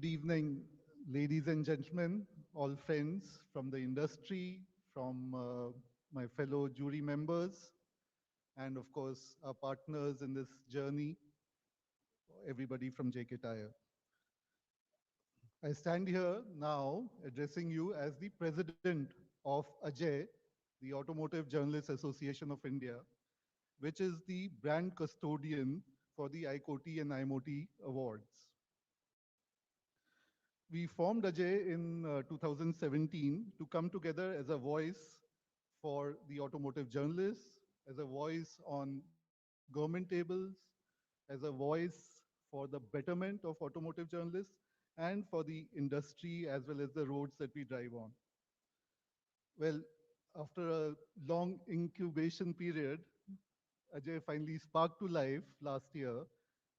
Good evening, ladies and gentlemen, all friends from the industry, from my fellow jury members, and of course, our partners in this journey, everybody from JK Tyre. I stand here now addressing you as the president of AJAY, the Automotive Journalists Association of India, which is the brand custodian for the ICOTY and IMOTY Awards. We formed AJAY in 2017 to come together as a voice for the automotive journalists, as a voice on government tables, as a voice for the betterment of automotive journalists, and for the industry as well as the roads that we drive on. Well, after a long incubation period, Ajay finally sparked to life last year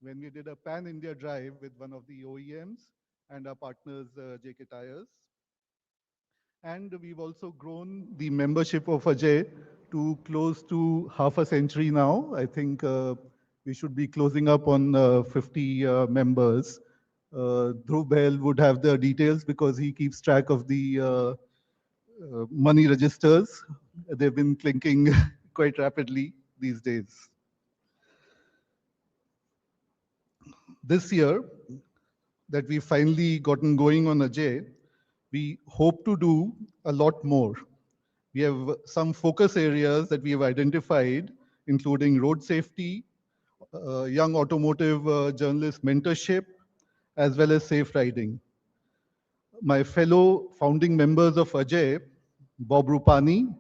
when we did a pan-India drive with one of the OEMs and our partners, JK Tyres. And we've also grown the membership of Ajay to close to half a century now. I think we should be closing up on 50 members. Dhruv Bahl would have the details because he keeps track of the money registers. They've been clinking quite rapidly these days. This year, that we've finally gotten going on Ajay, we hope to do a lot more. We have some focus areas that we have identified, including road safety, young automotive journalist mentorship, as well as safe riding. My fellow founding members of Ajay, Bob Rupani,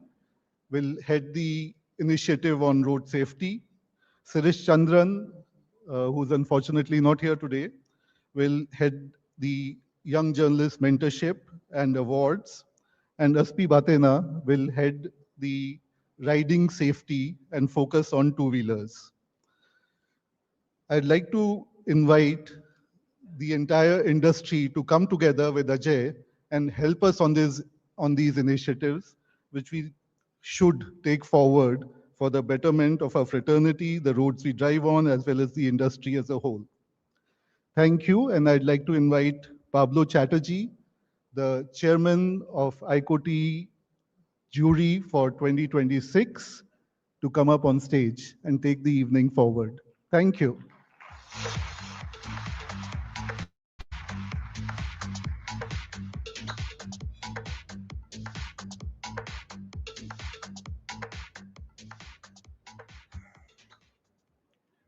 will head the initiative on road safety. Sirish Chandran, who's unfortunately not here today, will head the Young Journalist Mentorship and Awards. And Aspi Batena will head the riding safety and focus on two-wheelers. I'd like to invite the entire industry to come together with Ajay and help us on these initiatives, which we should take forward for the betterment of our fraternity, the roads we drive on, as well as the industry as a whole. Thank you, and I'd like to invite Pablo Chatterjee, the chairman of ICOTY jury for 2026, to come up on stage and take the evening forward. Thank you.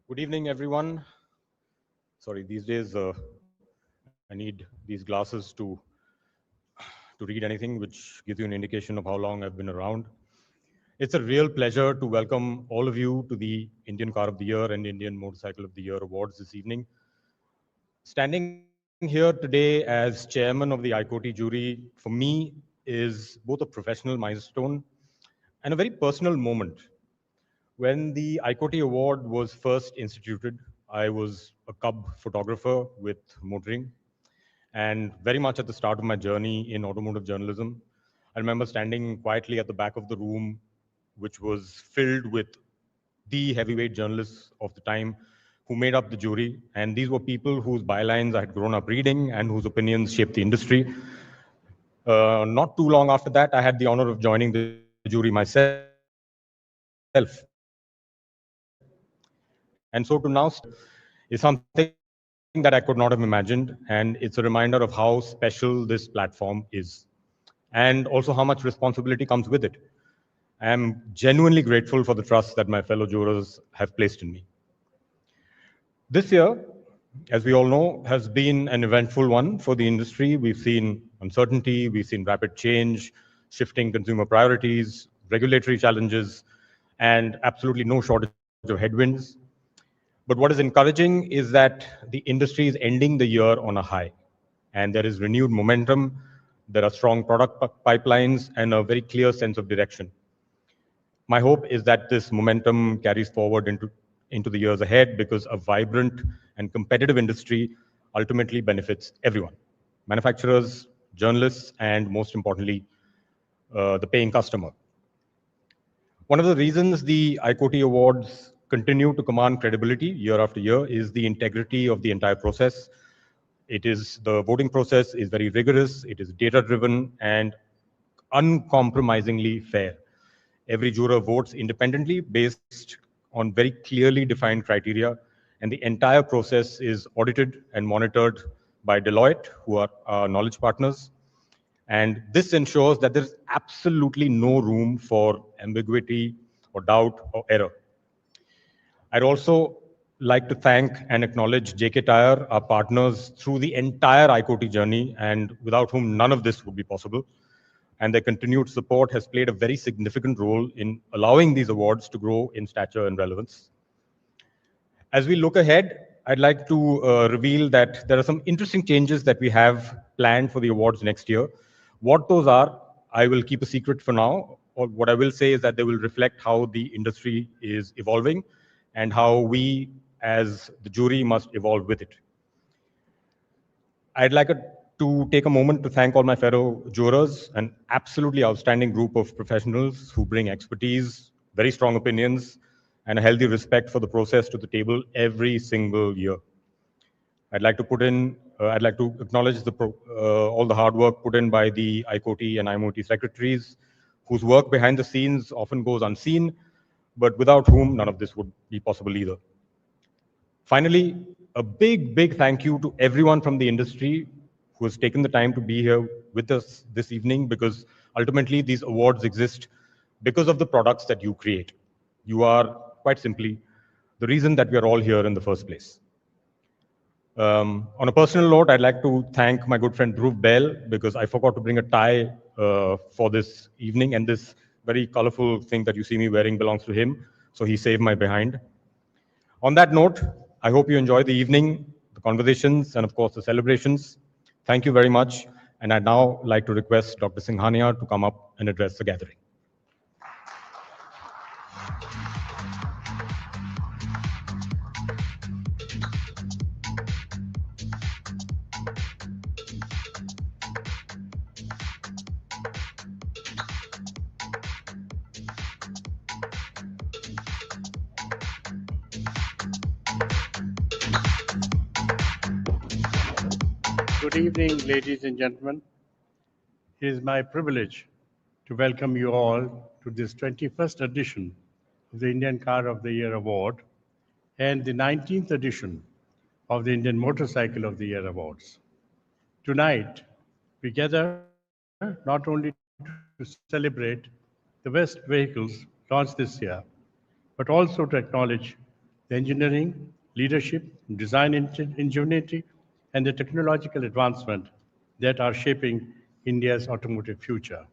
Good evening, everyone. Sorry, these days I need these glasses to read anything, which gives you an indication of how long I've been around. It's a real pleasure to welcome all of you to the Indian Car of the Year and Indian Motorcycle of the Year awards this evening. Standing here today as chairman of the ICOTY jury, for me, is both a professional milestone and a very personal moment. When the ICOTY award was first instituted, I was a cub photographer with motoring, and very much at the start of my journey in automotive journalism. I remember standing quietly at the back of the room, which was filled with the heavyweight journalists of the time who made up the jury. And these were people whose bylines I had grown up reading and whose opinions shaped the industry. Not too long after that, I had the honor of joining the jury myself. And so to now is something that I could not have imagined, and it's a reminder of how special this platform is, and also how much responsibility comes with it. I am genuinely grateful for the trust that my fellow jurors have placed in me. This year, as we all know, has been an eventful one for the industry. We've seen uncertainty, we've seen rapid change, shifting consumer priorities, regulatory challenges, and absolutely no shortage of headwinds. But what is encouraging is that the industry is ending the year on a high, and there is renewed momentum. There are strong product pipelines and a very clear sense of direction. My hope is that this momentum carries forward into the years ahead, because a vibrant and competitive industry ultimately benefits everyone: manufacturers, journalists, and most importantly, the paying customer. One of the reasons the ICOTY Awards continue to command credibility year after year is the integrity of the entire process. The voting process is very rigorous, it is data-driven and uncompromisingly fair. Every juror votes independently based on very clearly defined criteria, and the entire process is audited and monitored by Deloitte, who are our knowledge partners. And this ensures that there's absolutely no room for ambiguity or doubt or error. I'd also like to thank and acknowledge JK Tyre, our partners through the entire ICOTY journey, and without whom none of this would be possible. And their continued support has played a very significant role in allowing these awards to grow in stature and relevance. As we look ahead, I'd like to reveal that there are some interesting changes that we have planned for the awards next year. What those are, I will keep a secret for now. Or what I will say is that they will reflect how the industry is evolving and how we, as the jury, must evolve with it. I'd like to take a moment to thank all my fellow jurors, an absolutely outstanding group of professionals who bring expertise, very strong opinions, and a healthy respect for the process to the table every single year. I'd like to acknowledge all the hard work put in by the ICOTY and IMOTY secretaries, whose work behind the scenes often goes unseen, but without whom none of this would be possible either. Finally, a big, big thank you to everyone from the industry who has taken the time to be here with us this evening, because ultimately these awards exist because of the products that you create. You are, quite simply, the reason that we are all here in the first place. On a personal note, I'd like to thank my good friend Dhruv Bell, because I forgot to bring a tie for this evening, and this very colorful thing that you see me wearing belongs to him, so he saved my behind. On that note, I hope you enjoy the evening, the conversations, and of course the celebrations. Thank you very much, and I'd now like to request Dr. Singhania to come up and address the gathering. Good evening, ladies and gentlemen. It is my privilege to welcome you all to this 21st edition of the Indian Car of the Year Award and the 19th edition of the Indian Motorcycle of the Year Awards. Tonight, we gather not only to celebrate the best vehicles launched this year, but also to acknowledge the engineering, leadership, design ingenuity, and the technological advancement that are shaping India's automotive future.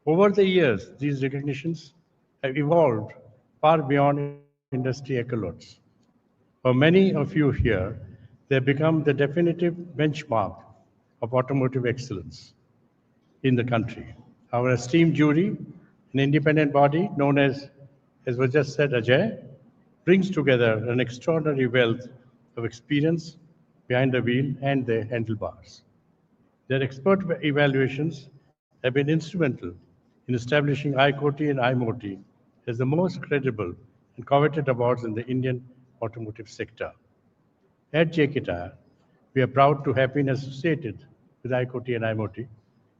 Over the years, these recognitions have evolved far beyond industry accolades. For many of you here, they have become the definitive benchmark of automotive excellence in the country. Our esteemed jury, an independent body known as was just said, Ajay, brings together an extraordinary wealth of experience behind the wheel and the handlebars. Their expert evaluations have been instrumental in establishing ICOTY and IMOTY as the most credible and coveted awards in the Indian automotive sector. At JK Tyre, we are proud to have been associated with ICOTY and IMOTY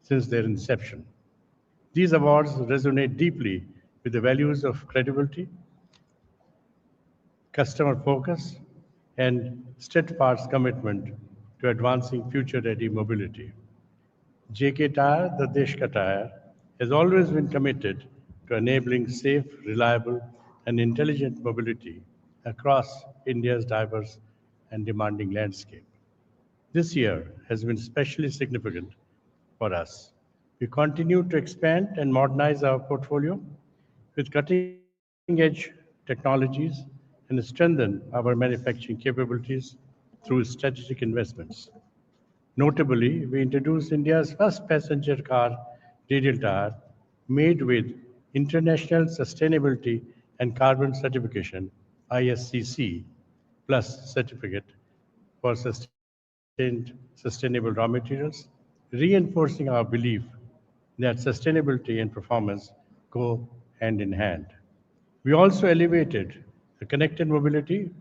since their inception. These awards resonate deeply with the values of credibility, customer focus, and steadfast commitment to advancing future-ready mobility. JK Tyre, the Desh Ka Tyre, has always been committed to enabling safe, reliable, and intelligent mobility across India's diverse and demanding landscape. This year has been especially significant for us. We continue to expand and modernize our portfolio with cutting-edge technologies and strengthen our manufacturing capabilities through strategic investments. Notably, we introduced India's first passenger car radial tire made with International Sustainability and Carbon Certification ISCC Plus certificate for sustainable raw materials, reinforcing our belief that sustainability and performance go hand in hand. We also elevated the connected mobility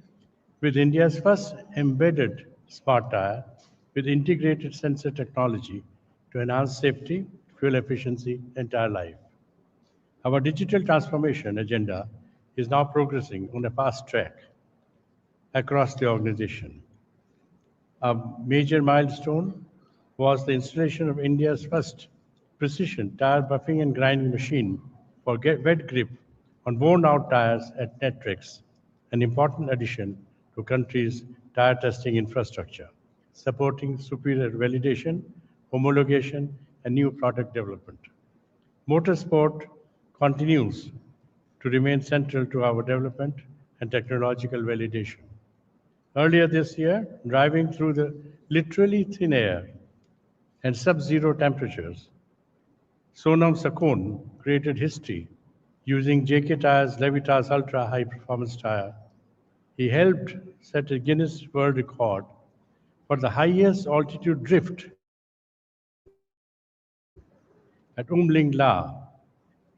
with India's first embedded smart tire with integrated sensor technology to enhance safety, fuel efficiency, and tire life. Our digital transformation agenda is now progressing on a fast track across the organization. A major milestone was the installation of India's first precision tire buffing and grinding machine for wet grip on worn-out tires at Netrix, an important addition to country's tire testing infrastructure, supporting superior validation, homologation, and new product development. Motorsport continues to remain central to our development and technological validation. Earlier this year, driving through the literally thin air and sub-zero temperatures, Sonam Sakon created history using JK Tyre's Levitas Ultra High Performance Tire. He helped set a Guinness World Record for the highest altitude drift at Umling La,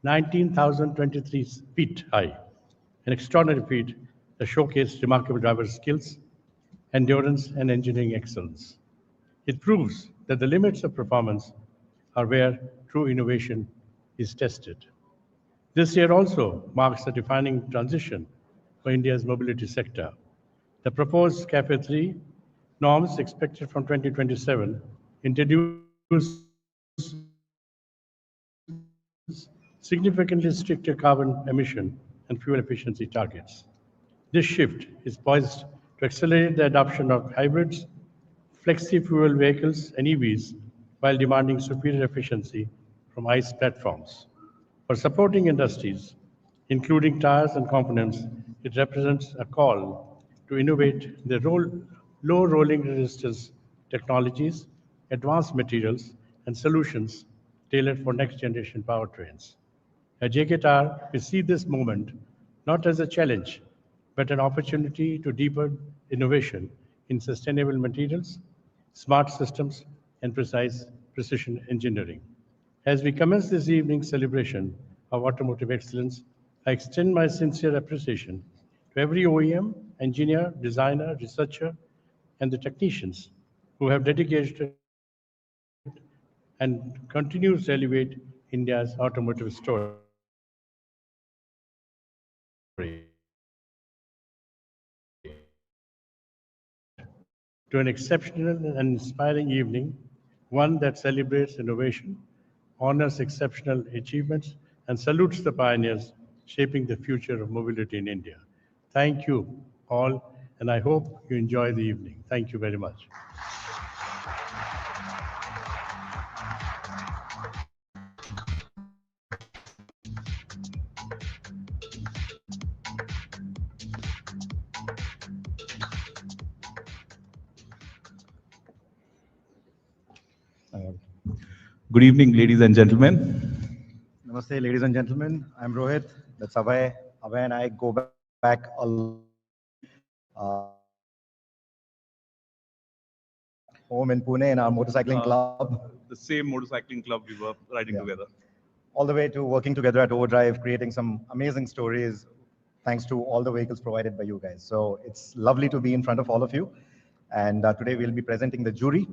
19,023 feet high, an extraordinary feat that showcased remarkable driver skills, endurance, and engineering excellence. It proves that the limits of performance are where true innovation is tested. This year also marks a defining transition for India's mobility sector. The proposed CAFE 3 norms expected from 2027 introduce significantly stricter carbon emission and fuel efficiency targets. This shift is poised to accelerate the adoption of hybrids, flexi-fuel vehicles, and EVs while demanding superior efficiency from ICE platforms. For supporting industries, including tires and components, it represents a call to innovate the low rolling resistance technologies, advanced materials, and solutions tailored for next-generation powertrains. At JK Tyre, we see this moment not as a challenge, but an opportunity to deepen innovation in sustainable materials, smart systems, and precision engineering. As we commence this evening's celebration of automotive excellence, I extend my sincere appreciation to every OEM, engineer, designer, researcher, and the technicians who have dedicated and continue to elevate India's automotive story to an exceptional and inspiring evening, one that celebrates innovation, honors exceptional achievements, and salutes the pioneers shaping the future of mobility in India. Thank you all, and I hope you enjoy the evening. Thank you very much. Good evening, ladies and gentlemen. Namaste, ladies and gentlemen. I'm Rohit. That's Abhay. Abhay and I go back a lot. Home in Pune in our motorcycling club. The same motorcycling club we were riding together. All the way to working together at Overdrive, creating some amazing stories, thanks to all the vehicles provided by you guys. So it's lovely to be in front of all of you. And today we'll be presenting the jury.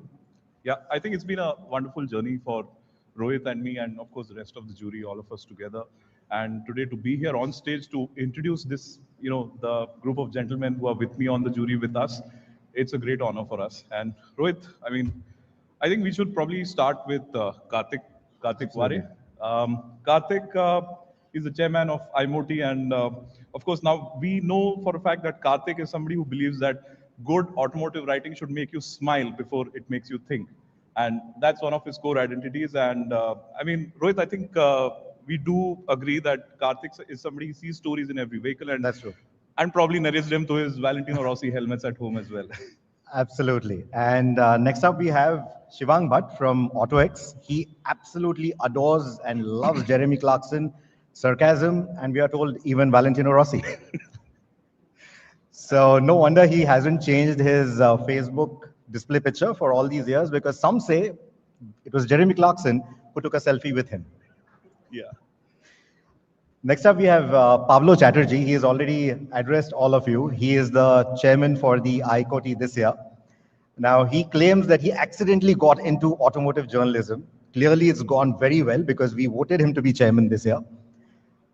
Yeah, I think it's been a wonderful journey for Rohit and me, and of course the rest of the jury, all of us together. And today to be here on stage to introduce this, the group of gentlemen who are with me on the jury with us, it's a great honor for us. And Rohit, I think we should probably start with Karthik Ware. Karthik is the chairman of IMOTY, and of course now we know for a fact that Karthik is somebody who believes that good automotive writing should make you smile before it makes you think. And that's one of his core identities. And Rohit, I think we do agree that Karthik is somebody who sees stories in every vehicle. And that's true. And probably narrates them to his Valentino Rossi helmets at home as well. Absolutely. And next up we have Shivang Bhatt from AutoX. He absolutely adores and loves Jeremy Clarkson, sarcasm, and we are told even Valentino Rossi. So no wonder he hasn't changed his Facebook display picture for all these years, because some say it was Jeremy Clarkson who took a selfie with him. Yeah. Next up, we have Pablo Chatterjee. He has already addressed all of you. He is the chairman for the ICOTY this year. Now, he claims that he accidentally got into automotive journalism. Clearly, it's gone very well because we voted him to be chairman this year.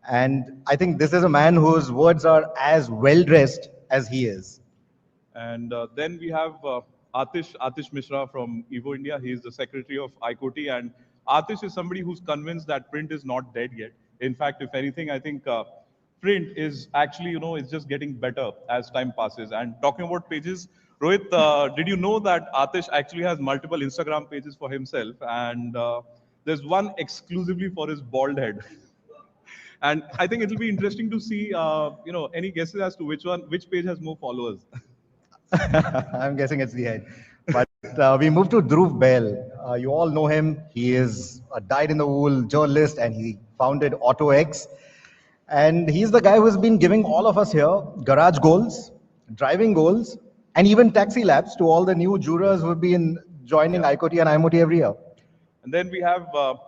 And I think this is a man whose words are as well dressed as he is. And then we have Atish Mishra from Evo India. He is the secretary of ICOTY, and Atish is somebody who's convinced that print is not dead yet. In fact, if anything, I think print is actually, it's just getting better as time passes. And talking about pages, Rohit, did you know that Atish actually has multiple Instagram pages for himself, and there's one exclusively for his bald head. And I think it'll be interesting to see, any guesses as to which page has more followers. I'm guessing it's the head. But we move to Dhruv Bahl. You all know him. He is a dyed-in-the-wool journalist and he founded AutoX. And he's the guy who's been giving all of us here garage goals, driving goals, and even taxi laps to all the new jurors who've been joining ICOTY and IMOTY every year. And then we have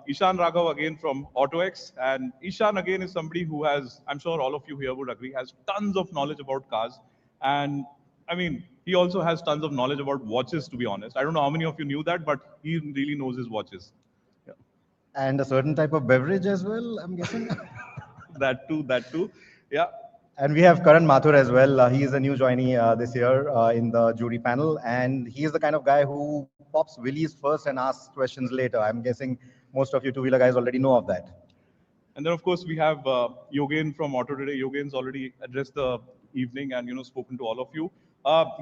Ishan Raghav again from AutoX. And Ishan again is somebody who has, I'm sure all of you here would agree, has tons of knowledge about cars. And I mean, he also has tons of knowledge about watches, to be honest. I don't know how many of you knew that, but he really knows his watches. Yeah. And a certain type of beverage as well, I'm guessing. That too. Yeah. And we have Karan Mathur as well. He is a new joinee this year in the jury panel. And he is the kind of guy who pops wheelies first and asks questions later. I'm guessing most of you two-wheeler guys already know of that. And then, of course, we have Yogen from Auto Today. Yogen's already addressed the evening and, spoken to all of you.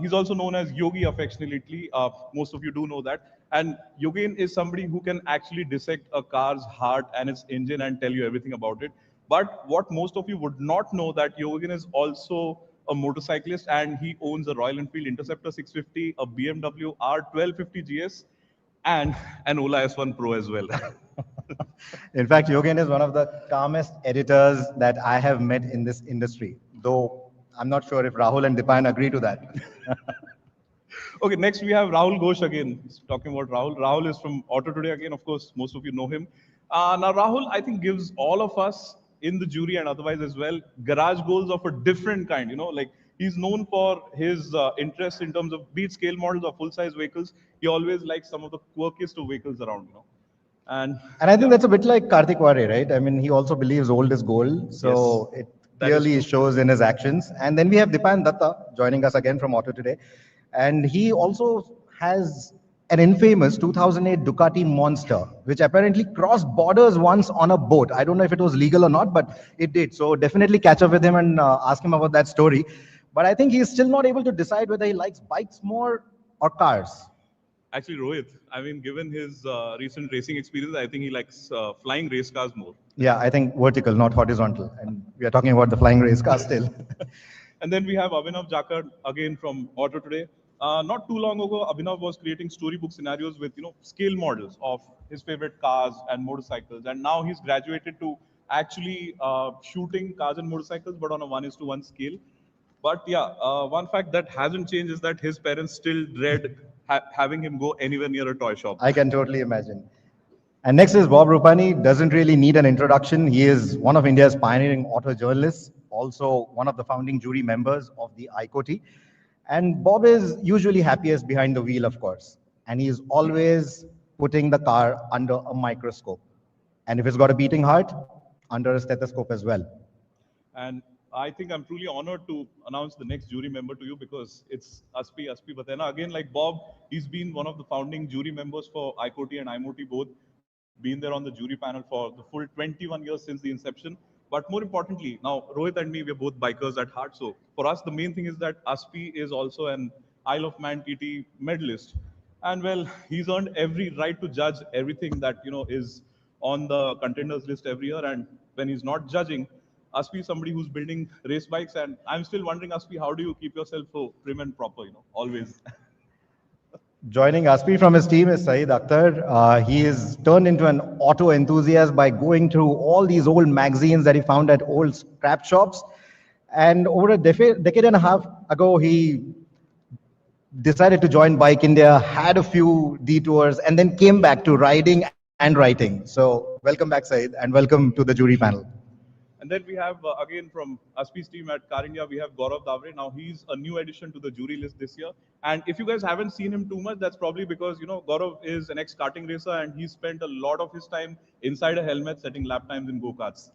He's also known as Yogi affectionately. Most of you do know that. And Yogen is somebody who can actually dissect a car's heart and its engine and tell you everything about it. But what most of you would not know that Yogen is also a motorcyclist and he owns a Royal Enfield Interceptor 650, a BMW R1250 GS, and an Ola S1 Pro as well. In fact, Yogen is one of the calmest editors that I have met in this industry, though I'm not sure if Rahul and Dipan agree to that. Okay, next we have Rahul Ghosh again. Talking about Rahul. Rahul is from Auto Today again. Of course, most of you know him. Now, Rahul, I think, gives all of us in the jury and otherwise as well, garage goals of a different kind. Like he's known for his interest in terms of be it scale models or full-size vehicles. He always likes some of the quirkiest of vehicles around. And I think that's a bit like Karthik Ware, right? I mean, he also believes old is gold. So Yes, it clearly shows in his actions. And then we have Dipan Datta joining us again from Auto Today. And he also has an infamous 2008 Ducati Monster, which apparently crossed borders once on a boat. I don't know if it was legal or not, but it did. So definitely catch up with him and ask him about that story. But I think he's still not able to decide whether he likes bikes more or cars. actually, Rohit, I mean, given his recent racing experience, I think he likes flying race cars more. Yeah, I think vertical, not horizontal. And we are talking about the flying race car still. And then we have Abhinav Jakar again from Auto Today. Not too long ago, Abhinav was creating storybook scenarios with scale models of his favorite cars and motorcycles, and now he's graduated to actually shooting cars and motorcycles, but on a 1:1 scale. But yeah, one fact that hasn't changed is that his parents still dread having him go anywhere near a toy shop. I can totally imagine. And next is Bob Rupani. Doesn't really need an introduction. He is one of India's pioneering auto journalists, also one of the founding jury members of the ICOTY. And Bob is usually happiest behind the wheel, of course. And he is always putting the car under a microscope. And if it's got a beating heart, under a stethoscope as well. And I think I'm truly honored to announce the next jury member to you because it's Aspi Batena. Again, like Bob, he's been one of the founding jury members for ICOTY and IMOTY both, been there on the jury panel for the full 21 years since the inception. But more importantly, now Rohit and me, we're both bikers at heart. So for us, the main thing is that Aspi is also an Isle of Man TT medalist. And well, he's earned every right to judge everything that, is on the contenders list every year. And when he's not judging, Aspi is somebody who's building race bikes. And I'm still wondering, Aspi, how do you keep yourself so prim and proper, always? Joining Aspi from his team is Saeed Akhtar. He is turned into an auto enthusiast by going through all these old magazines that he found at old scrap shops. And over a decade and a half ago, he decided to join Bike India, had a few detours, and then came back to riding and writing. So welcome back, Saeed, and welcome to the jury panel. And then we have, again, from Aspi's team at Car India, we have Gaurav Davre. Now, he's a new addition to the jury list this year. And if you guys haven't seen him too much, that's probably because, Gaurav is an ex-karting racer and he spent a lot of his time inside a helmet setting lap times in go-karts.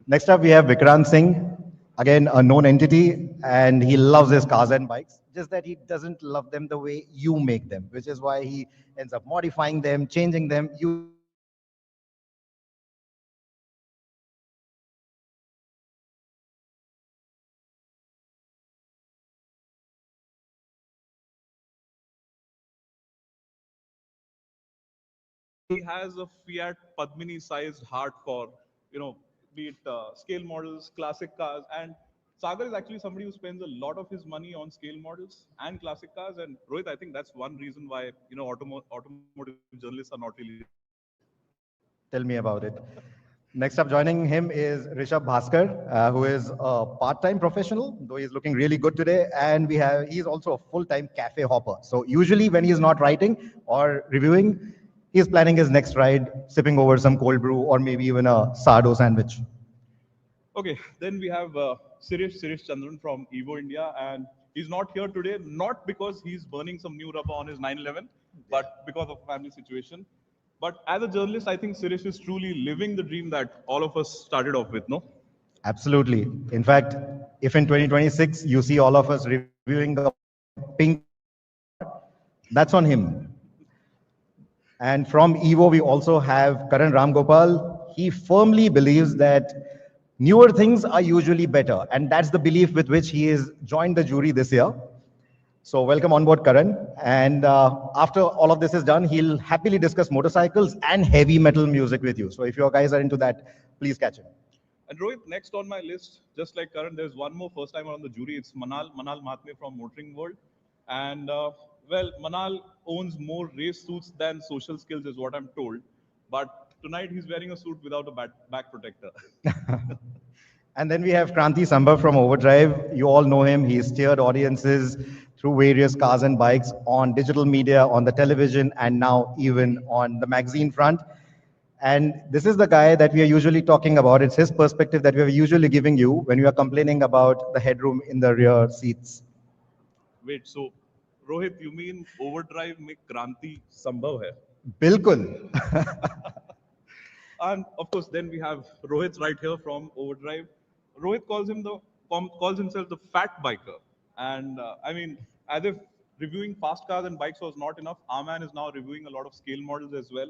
Next up, we have Vikrant Singh, again, a known entity, and he loves his cars and bikes, just that he doesn't love them the way you make them, which is why he ends up modifying them, changing them, using them as accessories. And he also believes that the ideal work-life balance is spending the same amount of time in the gym as he does behind the wheel. He has a Fiat Padmini-sized heart for, be it scale models, classic cars, and Sagar is actually somebody who spends a lot of his money on scale models and classic cars. And Rohit, I think that's one reason why automotive journalists are not really rich. Tell me about it. Next up, joining him is Rishabh Bhaskar, who is a part-time professional, though he's looking really good today. And he's also a full-time cafe hopper. So usually when he's not writing or reviewing, he's planning his next ride, sipping over some cold brew or maybe even a sourdough sandwich. Okay, then we have Sirish Chandran from Evo India, and he's not here today, not because he's burning some new rubber on his 911, but because of family situation. But as a journalist, I think Sirish is truly living the dream that all of us started off with, no? Absolutely. In fact, if in 2026 you see all of us reviewing the pink car, that's on him. And from Evo, we also have Karan Ramgopal. He firmly believes that newer things are usually better. And that's the belief with which he has joined the jury this year. So welcome on board, Karan. And after all of this is done, he'll happily discuss motorcycles and heavy metal music with you. So if you guys are into that, please catch him. And Rohit, next on my list, just like Karan, there's one more first timer on the jury. It's Manal Mahatme from Motoring World. And well, Manal owns more race suits than social skills, is what I'm told. But tonight he's wearing a suit without a back protector. And then we have Kranti Sambhav from Overdrive. You all know him. He's steered audiences through various cars and bikes on digital media, on the television, and now even on the magazine front. And this is the guy that we are usually talking about. It's his perspective that we are usually giving you when you are complaining about the headroom in the rear seats. Wait, so Rohit, you mean Overdrive में क्रांति संभव है? Bilkul. And of course, then we have Rohit right here from Overdrive. Rohit calls himself the fat biker, and I mean, as if reviewing fast cars and bikes was not enough, our man is now reviewing a lot of scale models as well.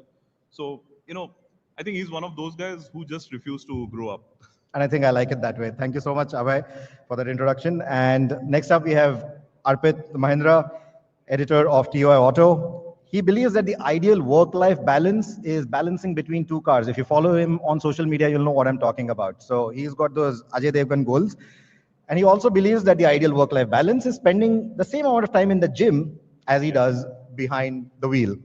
So I think he's one of those guys who just refuse to grow up. And I think I like it that way. Thank you so much, Abhay, for that introduction. And next up, we have Arpit Mahindra, editor of TOI Auto. He believes that the ideal work-life balance is balancing between two cars. If you follow him on social media, you'll know what I'm talking about. So he's got those Ajay Devgan goals. And he also believes that the ideal work-life balance is spending the same amount of time in the gym as he does behind the wheel.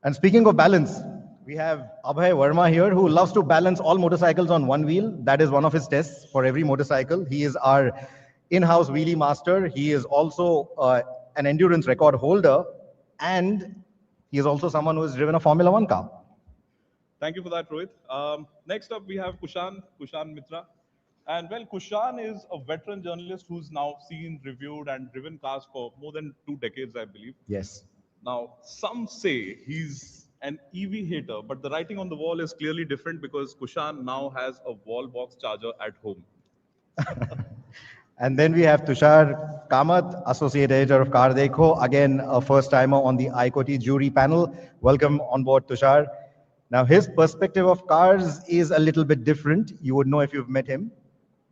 And speaking of balance, we have Abhay Verma here, who loves to balance all motorcycles on one wheel. That is one of his tests for every motorcycle. He is our in-house wheelie master. He is also an endurance record holder, and he is also someone who has driven a Formula One car. Thank you for that, Rohit. Next up, we have Kushan Mitra. And well, Kushan is a veteran journalist who's now seen, reviewed, and driven cars for more than 2 decades, I believe. Yes. Now, some say he's an EV hater, but the writing on the wall is clearly different because Kushan now has a wall box charger at home. And then we have Tushar Kamath, Associate Editor of Car Dekho, again, a first timer on the ICOTY jury panel. Welcome on board, Tushar. Now, his perspective of cars is a little bit different. You would know if you've met him.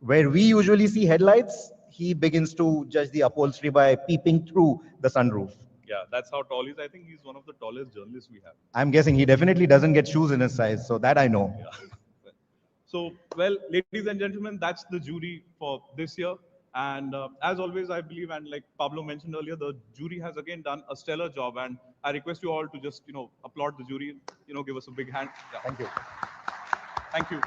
Where we usually see headlights, he begins to judge the upholstery by peeping through the sunroof. Yeah, that's how tall he is. I think he's one of the tallest journalists we have. I'm guessing he definitely doesn't get shoes in his size, so that I know. Yeah. So, well, ladies and gentlemen, that's the jury for this year. And as always, I believe, and like Pablo mentioned earlier, the jury has again done a stellar job. And I request you all to just, applaud the jury, give us a big hand. Yeah. Thank you. Thank you.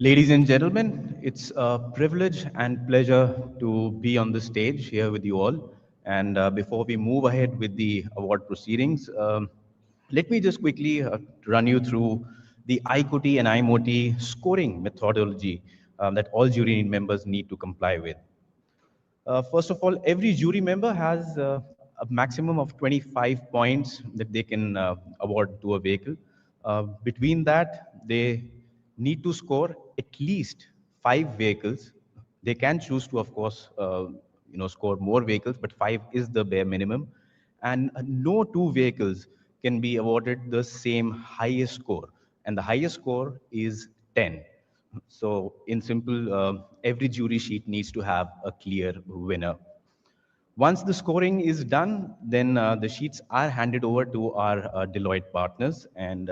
Ladies and gentlemen, it's a privilege and pleasure to be on the stage here with you all. And before we move ahead with the award proceedings, let me just quickly run you through the ICOTY and IMOTY scoring methodology that all jury members need to comply with. First of all, every jury member has a maximum of 25 points that they can award to a vehicle. Between that, they need to score at least 5 vehicles. They can choose to, of course, score more vehicles, but 5 is the bare minimum. And no 2 vehicles can be awarded the same highest score. And the highest score is 10. So in simple, every jury sheet needs to have a clear winner. Once the scoring is done, then the sheets are handed over to our Deloitte partners, and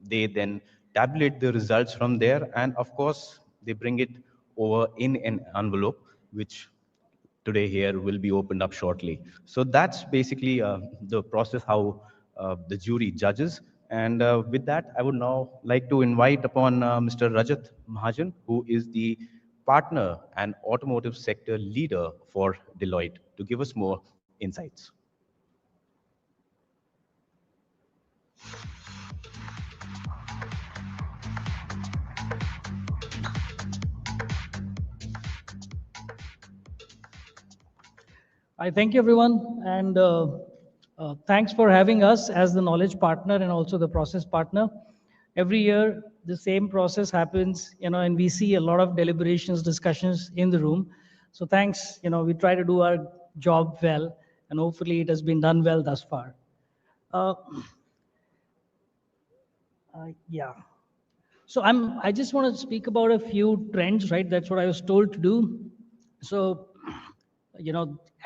they then tabulate the results from there. And of course, they bring it over in an envelope, which today here will be opened up shortly. So that's basically the process how the jury judges. And with that, I would now like to invite upon Mr. Rajat Mahajan, who is the partner and automotive sector leader for Deloitte, to give us more insights. I thank you, everyone, and thanks for having us as the knowledge partner and also the process partner. Every year, the same process happens, and we see a lot of deliberations, discussions in the room. So thanks, we try to do our job well, and hopefully it has been done well thus far. Uh, yeah. So I just want to speak about a few trends, right? That's what I was told to do. So,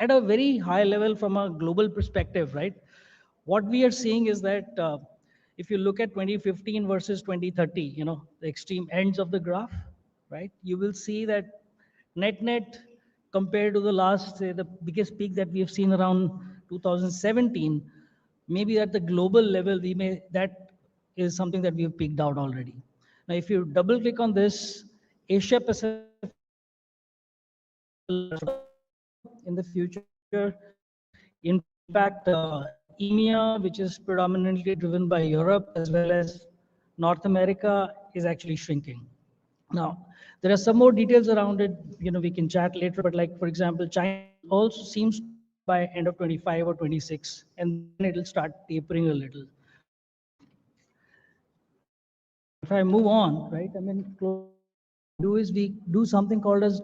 at a very high level from a global perspective, right? What we are seeing is that if you look at 2015 versus 2030, the extreme ends of the graph, right? You will see that net compared to the last, say, the biggest peak that we have seen around 2017, maybe at the global level, that is something that we have peaked out already. Now, if you double click on this, Asia Pacific in the future. In fact, EMEA, which is predominantly driven by Europe as well as North America, is actually shrinking. Now, there are some more details around it. We can chat later. But like, for example, China also seems to grow by end of 25 or 26, and then it'll start tapering a little. If I move on, right? Do is we do something called as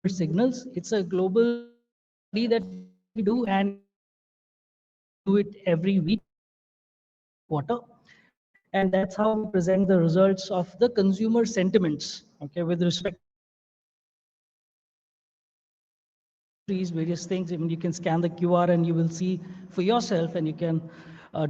signals. It's a global study that we do, and do it every week, quarter, and that's how we present the results of the consumer sentiments. Okay, with respect to these various things, I mean, you can scan the QR and you will see for yourself, and you can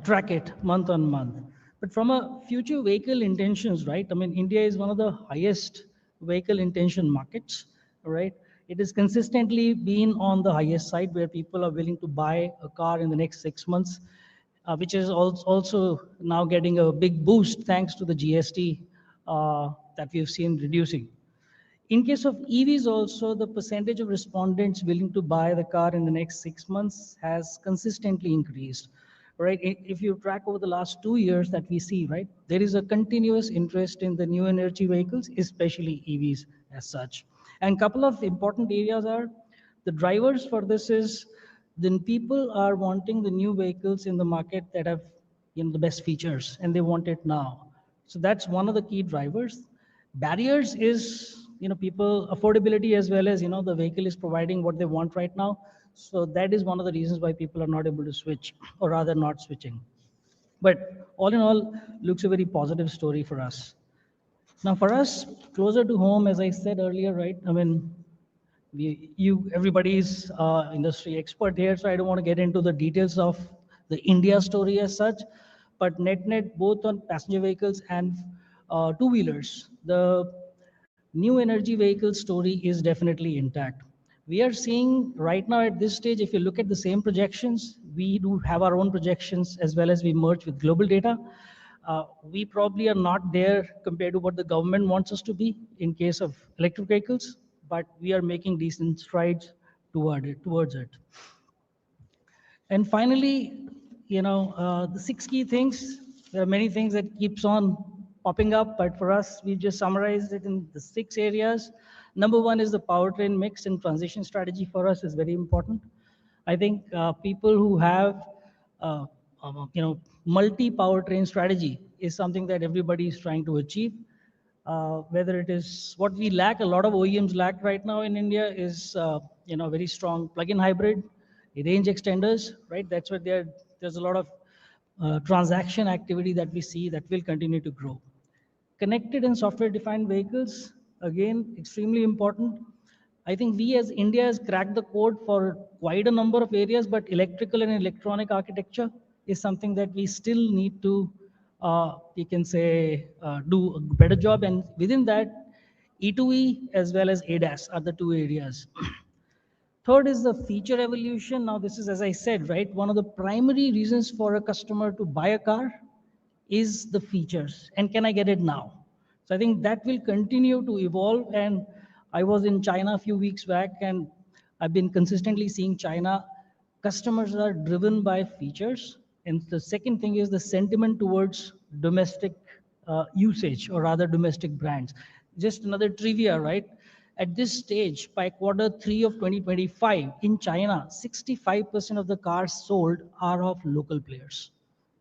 track it month on month. But from a future vehicle intentions, right? I mean, India is one of the highest vehicle intention markets, right? It has consistently been on the highest side where people are willing to buy a car in the next 6 months, which is also now getting a big boost thanks to the GST that we've seen reducing. In case of EVs also, the percentage of respondents willing to buy the car in the next 6 months has consistently increased, right? If you track over the last 2 years that we see, right, there is a continuous interest in the new energy vehicles, especially EVs as such. And a couple of important areas are the drivers for this is then people are wanting the new vehicles in the market that have the best features, and they want it now. So that's one of the key drivers. Barriers is people affordability as well as the vehicle is providing what they want right now. So that is one of the reasons why people are not able to switch, or rather not switching. But all in all, looks a very positive story for us. Now for us, closer to home, as I said earlier, right? I mean, everybody's industry expert here, so I don't want to get into the details of the India story as such. But net, both on passenger vehicles and two-wheelers, the new energy vehicle story is definitely intact. We are seeing right now at this stage, if you look at the same projections, we do have our own projections as well as we merge with global data. We probably are not there compared to what the government wants us to be in case of electric vehicles, but we are making decent strides towards it. And finally, the 6 key things. There are many things that keeps on popping up, but for us, we just summarized it in the 6 areas. Number one is the powertrain mix and transition strategy for us is very important. I think people who have, multi-powertrain strategy is something that everybody is trying to achieve. Whether it is what we lack, a lot of OEMs lack right now in India is, very strong plug-in hybrid, range extenders, right? That's what there's a lot of transaction activity that we see that will continue to grow. Connected and software-defined vehicles, again, extremely important. I think we as India has cracked the code for quite a number of areas, but electrical and electronic architecture is something that we still need to, you can say, do a better job. And within that, E2E as well as ADAS are the 2 areas. Third is the feature evolution. Now, this is, as I said, right, one of the primary reasons for a customer to buy a car is the features. And can I get it now? So I think that will continue to evolve. And I was in China a few weeks back, and I've been consistently seeing China. Customers are driven by features. And the second thing is the sentiment towards domestic usage, or rather domestic brands. Just another trivia, right? At this stage, by Q3 of 2025, in China, 65% of the cars sold are of local players,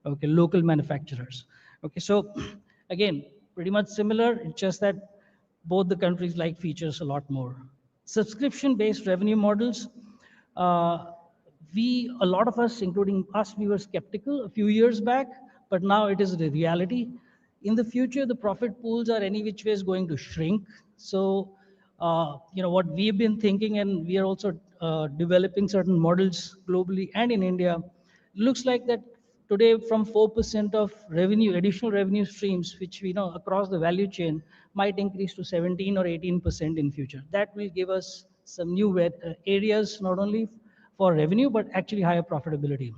okay, local manufacturers. Okay, so again, pretty much similar, it's just that both the countries like features a lot more. Subscription-based revenue models, uh, a lot of us, including us, we were skeptical a few years back, but now it is the reality. In the future, the profit pools are any which way is going to shrink. So, what we've been thinking, and we are also developing certain models globally and in India, looks like that today from 4% of revenue, additional revenue streams, which we know across the value chain, might increase to 17 or 18% in future. That will give us some new areas, not only for revenue, but actually higher profitability.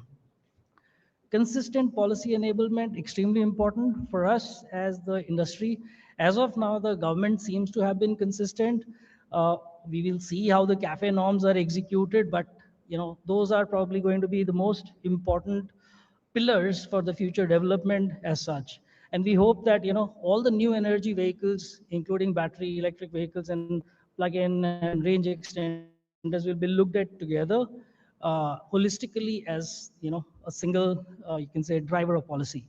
Consistent policy enablement, extremely important for us as the industry. As of now, the government seems to have been consistent. We will see how the CAFE norms are executed, but those are probably going to be the most important pillars for the future development as such. And we hope that all the new energy vehicles, including battery electric vehicles and plug-in and range extenders, will be looked at together holistically as a single, you can say, driver of policy.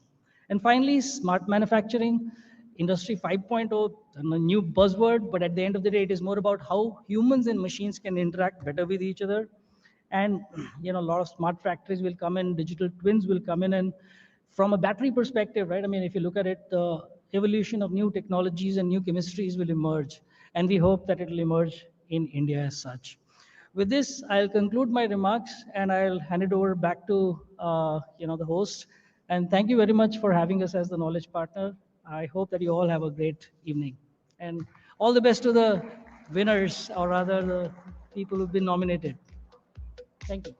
And finally, smart manufacturing, Industry 5.0, a new buzzword, but at the end of the day, it is more about how humans and machines can interact better with each other. And a lot of smart factories will come in, digital twins will come in, and from a battery perspective, right? I mean, if you look at it, the evolution of new technologies and new chemistries will emerge, and we hope that it will emerge in India as such. With this, I'll conclude my remarks, and I'll hand it over back to the host. And thank you very much for having us as the knowledge partner. I hope that you all have a great evening, and all the best to the winners, or rather the people who've been nominated. Thank you.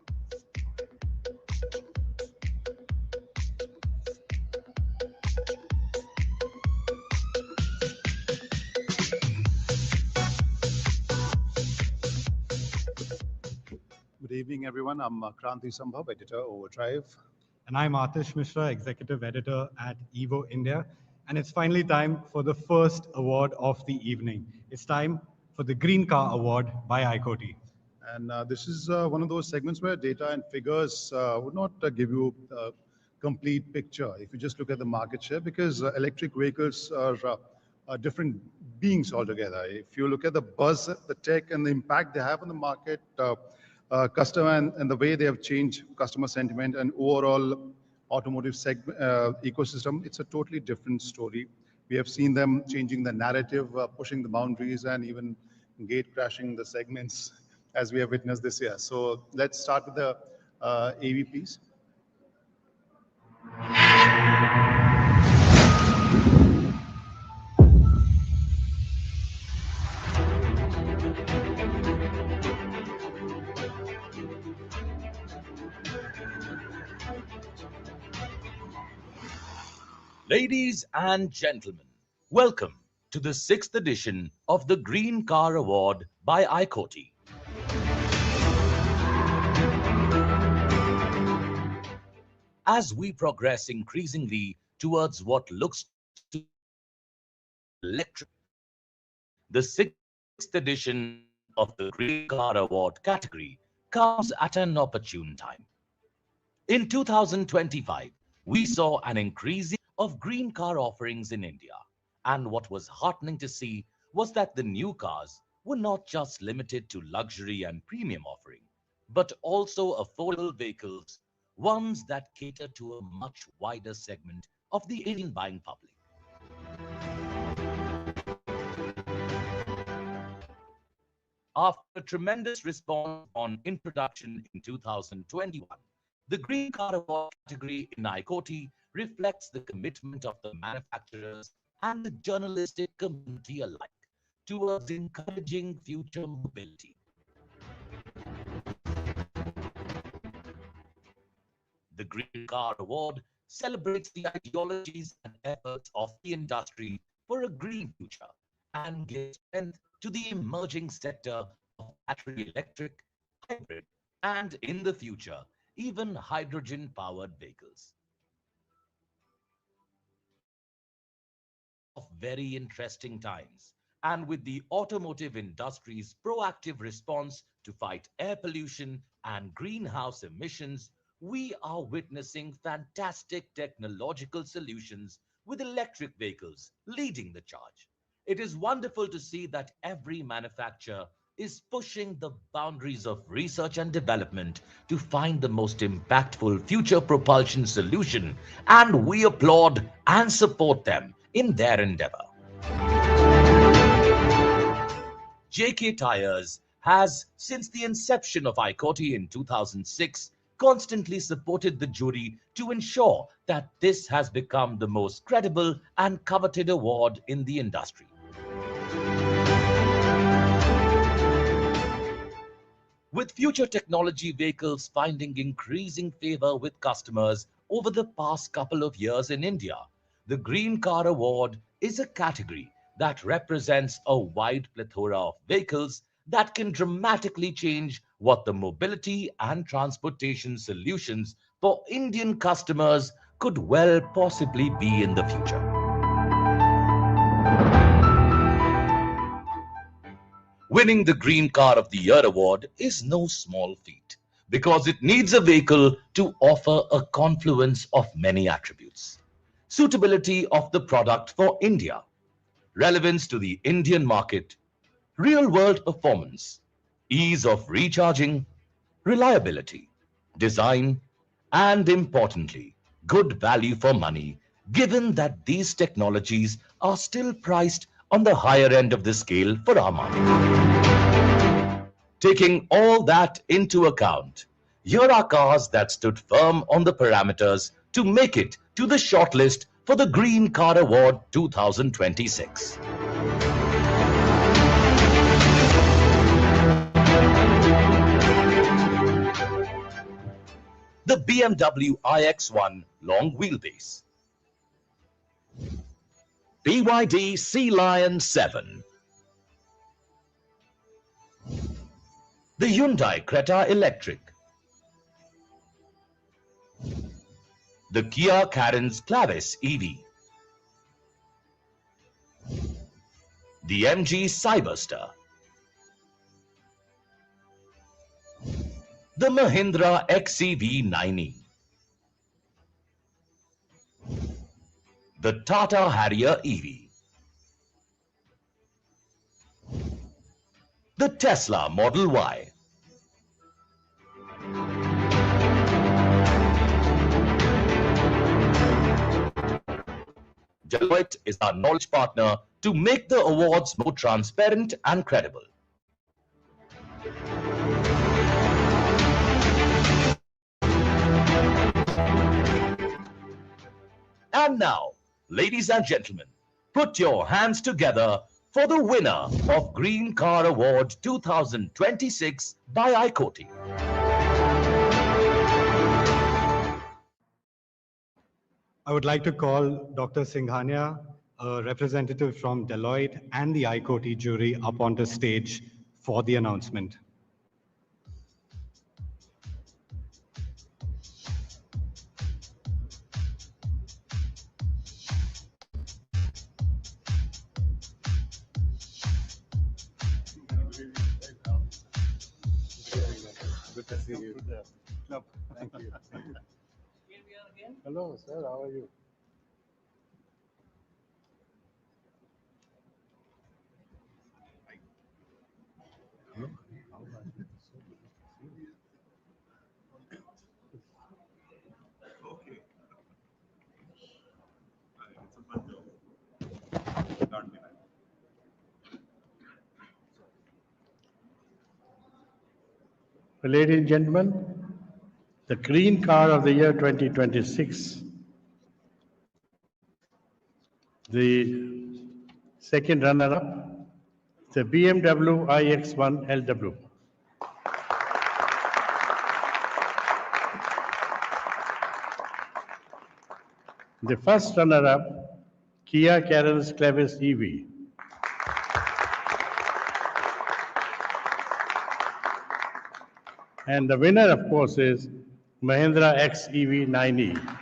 Good evening, everyone. I'm Kranti Sambhav, editor, Overdrive. And I'm Atish Mishra, executive editor at Evo India. And it's finally time for the first award of the evening. It's time for the Green Car Award by ICOTY. And this is one of those segments where data and figures would not give you a complete picture if you just look at the market share, because electric vehicles are different beings altogether. If you look at the buzz, the tech, and the impact they have on the market, customer and the way they have changed customer sentiment and overall automotive ecosystem, it's a totally different story. We have seen them changing the narrative, pushing the boundaries, and even gate crashing the segments as we have witnessed this year. So let's start with the AVPs. Ladies and gentlemen, welcome to the 6th edition of the Green Car Award by ICOTY. As we progress increasingly towards what looks to be electric, the 6th edition of the Green Car Award category comes at an opportune time. In 2025, we saw an increase of green car offerings in India. And what was heartening to see was that the new cars were not just limited to luxury and premium offering, but also affordable vehicles, ones that cater to a much wider segment of the Indian buying public. After a tremendous response on introduction in 2021, the Green Car Award category in ICOTY reflects the commitment of the manufacturers and the journalistic community alike towards encouraging future mobility. The Green Car Award celebrates the ideologies and efforts of the industry for a green future and gives strength to the emerging sector of battery electric, hybrid, and in the future, even hydrogen-powered vehicles. Of very interesting times, and with the automotive industry's proactive response to fight air pollution and greenhouse emissions, we are witnessing fantastic technological solutions with electric vehicles leading the charge. It is wonderful to see that every manufacturer is pushing the boundaries of research and development to find the most impactful future propulsion solution, and we applaud and support them in their endeavor. JK Tyres has, since the inception of ICOTY in 2006, constantly supported the jury to ensure that this has become the most credible and coveted award in the industry. With future technology vehicles finding increasing favor with customers over the past couple of years in India, the Green Car Award is a category that represents a wide plethora of vehicles that can dramatically change what the mobility and transportation solutions for Indian customers could well possibly be in the future. Winning the Green Car of the Year award is no small feat because it needs a vehicle to offer a confluence of many attributes. Suitability of the product for India, relevance to the Indian market, real-world performance, ease of recharging, reliability, design, and importantly, good value for money, given that these technologies are still priced on the higher end of the scale for our market. Taking all that into account, here are cars that stood firm on the parameters to make it to the shortlist for the Green Car Award 2026. The BMW iX1 long wheelbase, BYD Sea Lion 7, the Hyundai Creta Electric, the Kia Carens Clavis EV, the MG Cyberster, the Mahindra XEV 9e, the Tata Harrier EV, the Tesla Model Y, Deloitte is our knowledge partner to make the awards more transparent and credible. And now, ladies and gentlemen, put your hands together for the winner of Green Car Award 2026 by ICOTY. I would like to call Dr. Singhania, a representative from Deloitte and the ICOTY jury up onto stage for the announcement. Good to see you. No, thank you. Hello, sir. How are you? Ladies and gentlemen, the green car of the year 2026, the second runner-up, the BMW iX1 LW. The first runner-up, Kia Carens Clevis EV. And the winner, of course, is Mahindra XEV 9e.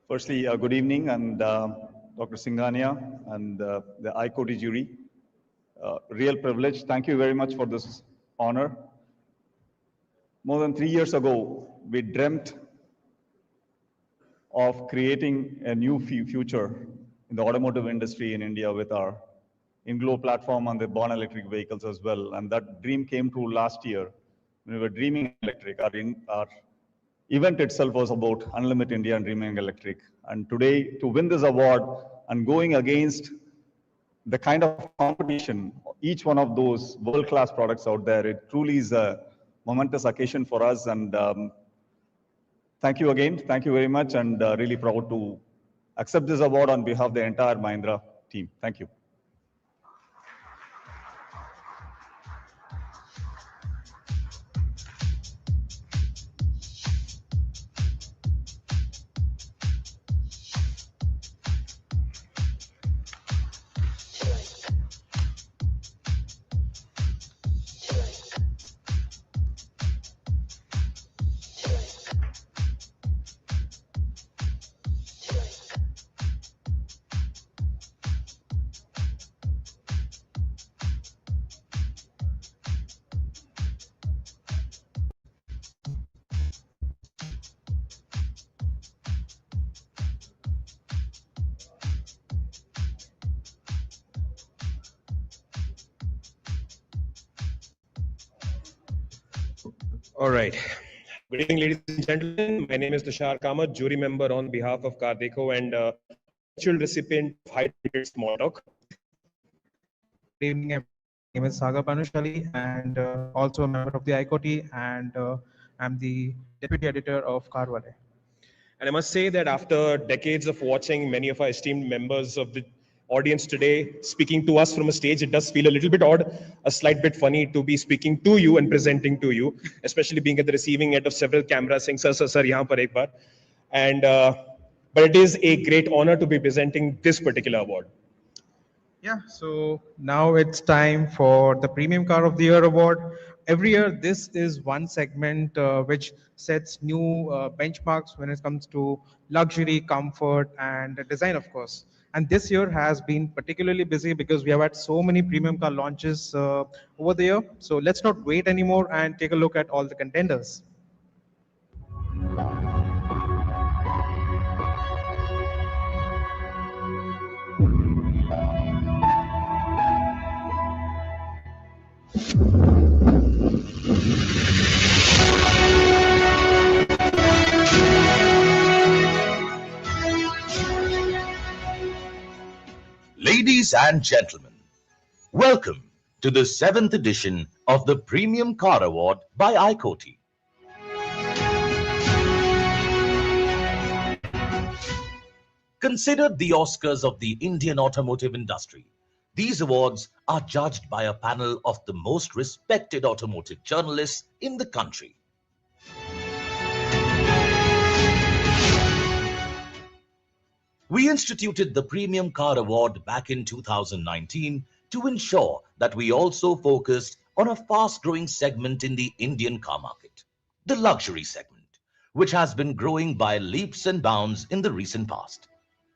Firstly, good evening, and Dr. Singhania and the ICOTY jury. Real privilege. Thank you very much for this honor. More than 3 years ago, we dreamt of creating a new future in the automotive industry in India with our in Glow platform on the born electric vehicles as well. And that dream came true last year. We were dreaming electric. Our event itself was about Unlimited India and Dreaming Electric. And today, to win this award and going against the kind of competition, each one of those world-class products out there, it truly is a momentous occasion for us. And thank you again. Thank you very much. And really proud to accept this award on behalf of the entire Mahindra team. Thank you. All right. Good evening, ladies and gentlemen. My name is Tushar Kamath, jury member on behalf of Kardeko and virtual recipient of High Small Talk. Good evening. My name is Sagar Panushali and also a member of the ICOTY, and I'm the deputy editor of Carwale. And I must say that after decades of watching many of our esteemed members of the audience today speaking to us from a stage, it does feel a little bit odd, a slight bit funny to be speaking to you and presenting to you, especially being at the receiving end of several cameras saying, sir, yahan par ek baar. And, but it is a great honor to be presenting this particular award. Yeah, so now it's time for the Premium Car of the Year award. Every year, this is one segment which sets new benchmarks when it comes to luxury, comfort, and design, of course. And this year has been particularly busy because we have had so many premium car launches over the year. So let's not wait anymore and take a look at all the contenders. Ladies and gentlemen, welcome to the 7th edition of the Premium Car Award by ICOTY. Considered the Oscars of the Indian automotive industry, these awards are judged by a panel of the most respected automotive journalists in the country. We instituted the Premium Car Award back in 2019 to ensure that we also focused on a fast-growing segment in the Indian car market, the luxury segment, which has been growing by leaps and bounds in the recent past.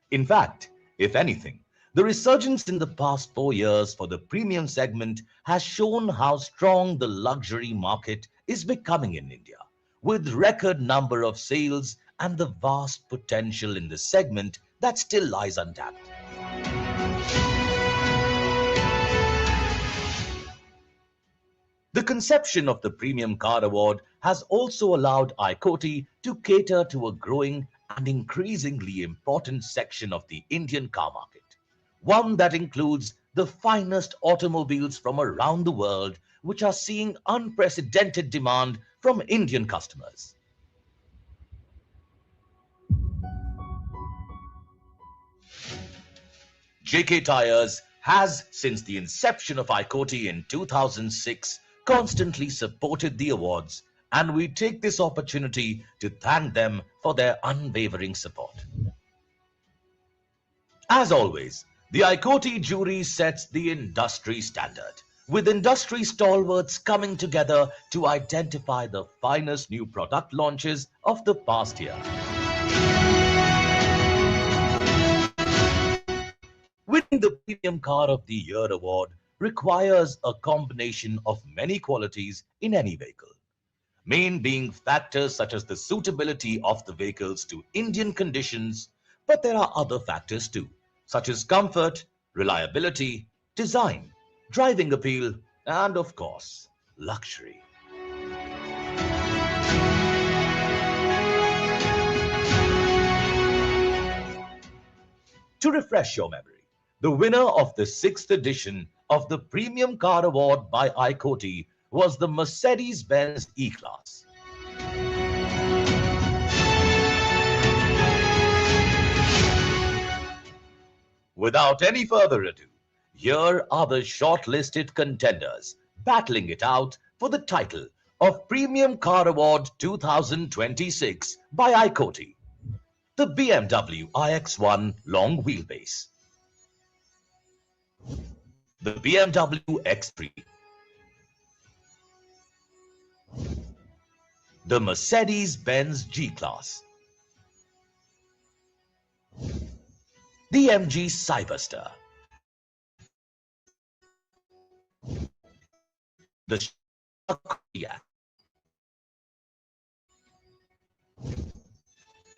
In fact, if anything, the resurgence in the past 4 years for the premium segment has shown how strong the luxury market is becoming in India, with record number of sales and the vast potential in the segment that still lies untapped. The conception of the Premium Car Award has also allowed ICOTY to cater to a growing and increasingly important section of the Indian car market, one that includes the finest automobiles from around the world, which are seeing unprecedented demand from Indian customers. JK Tyres has, since the inception of ICOTY in 2006, constantly supported the awards, and we take this opportunity to thank them for their unwavering support. As always, the ICOTY jury sets the industry standard, with industry stalwarts coming together to identify the finest new product launches of the past year. Winning the Premium Car of the Year award requires a combination of many qualities in any vehicle. Main being factors such as the suitability of the vehicles to Indian conditions, but there are other factors too, such as comfort, reliability, design, driving appeal, and of course, luxury. To refresh your memory, the winner of the 6th edition of the Premium Car Award by ICOTY was the Mercedes-Benz E-Class. Without any further ado, here are the shortlisted contenders battling it out for the title of Premium Car Award 2026 by ICOTY. The BMW iX1 long wheelbase, the BMW X3, the Mercedes-Benz G-Class, the MG Cyberster, the Skoda,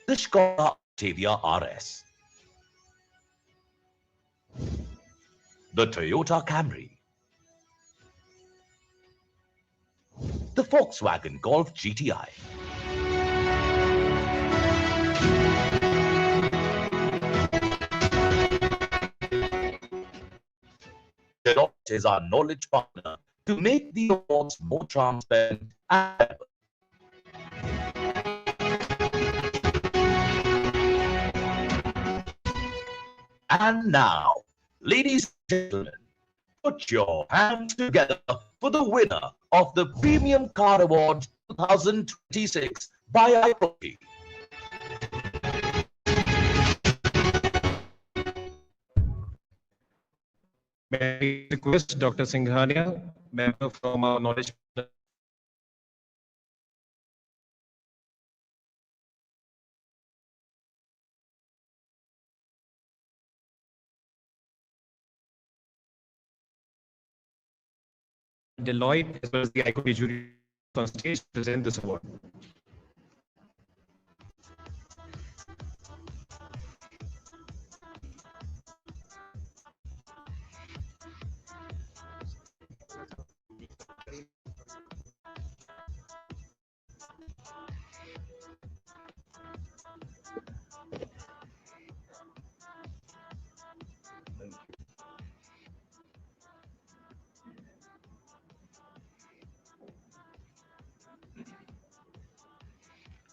the Skoda Octavia RS, the Toyota Camry, the Volkswagen Golf GTI, Deloitte is our knowledge partner to make the awards more transparent and now, ladies and gentlemen, put your hands together for the winner of the Premium Car Award 2026 by ICOTY. May I request Dr. Singhania, member from our knowledge. Deloitte as well as the ICOTY jury on stage to present this award.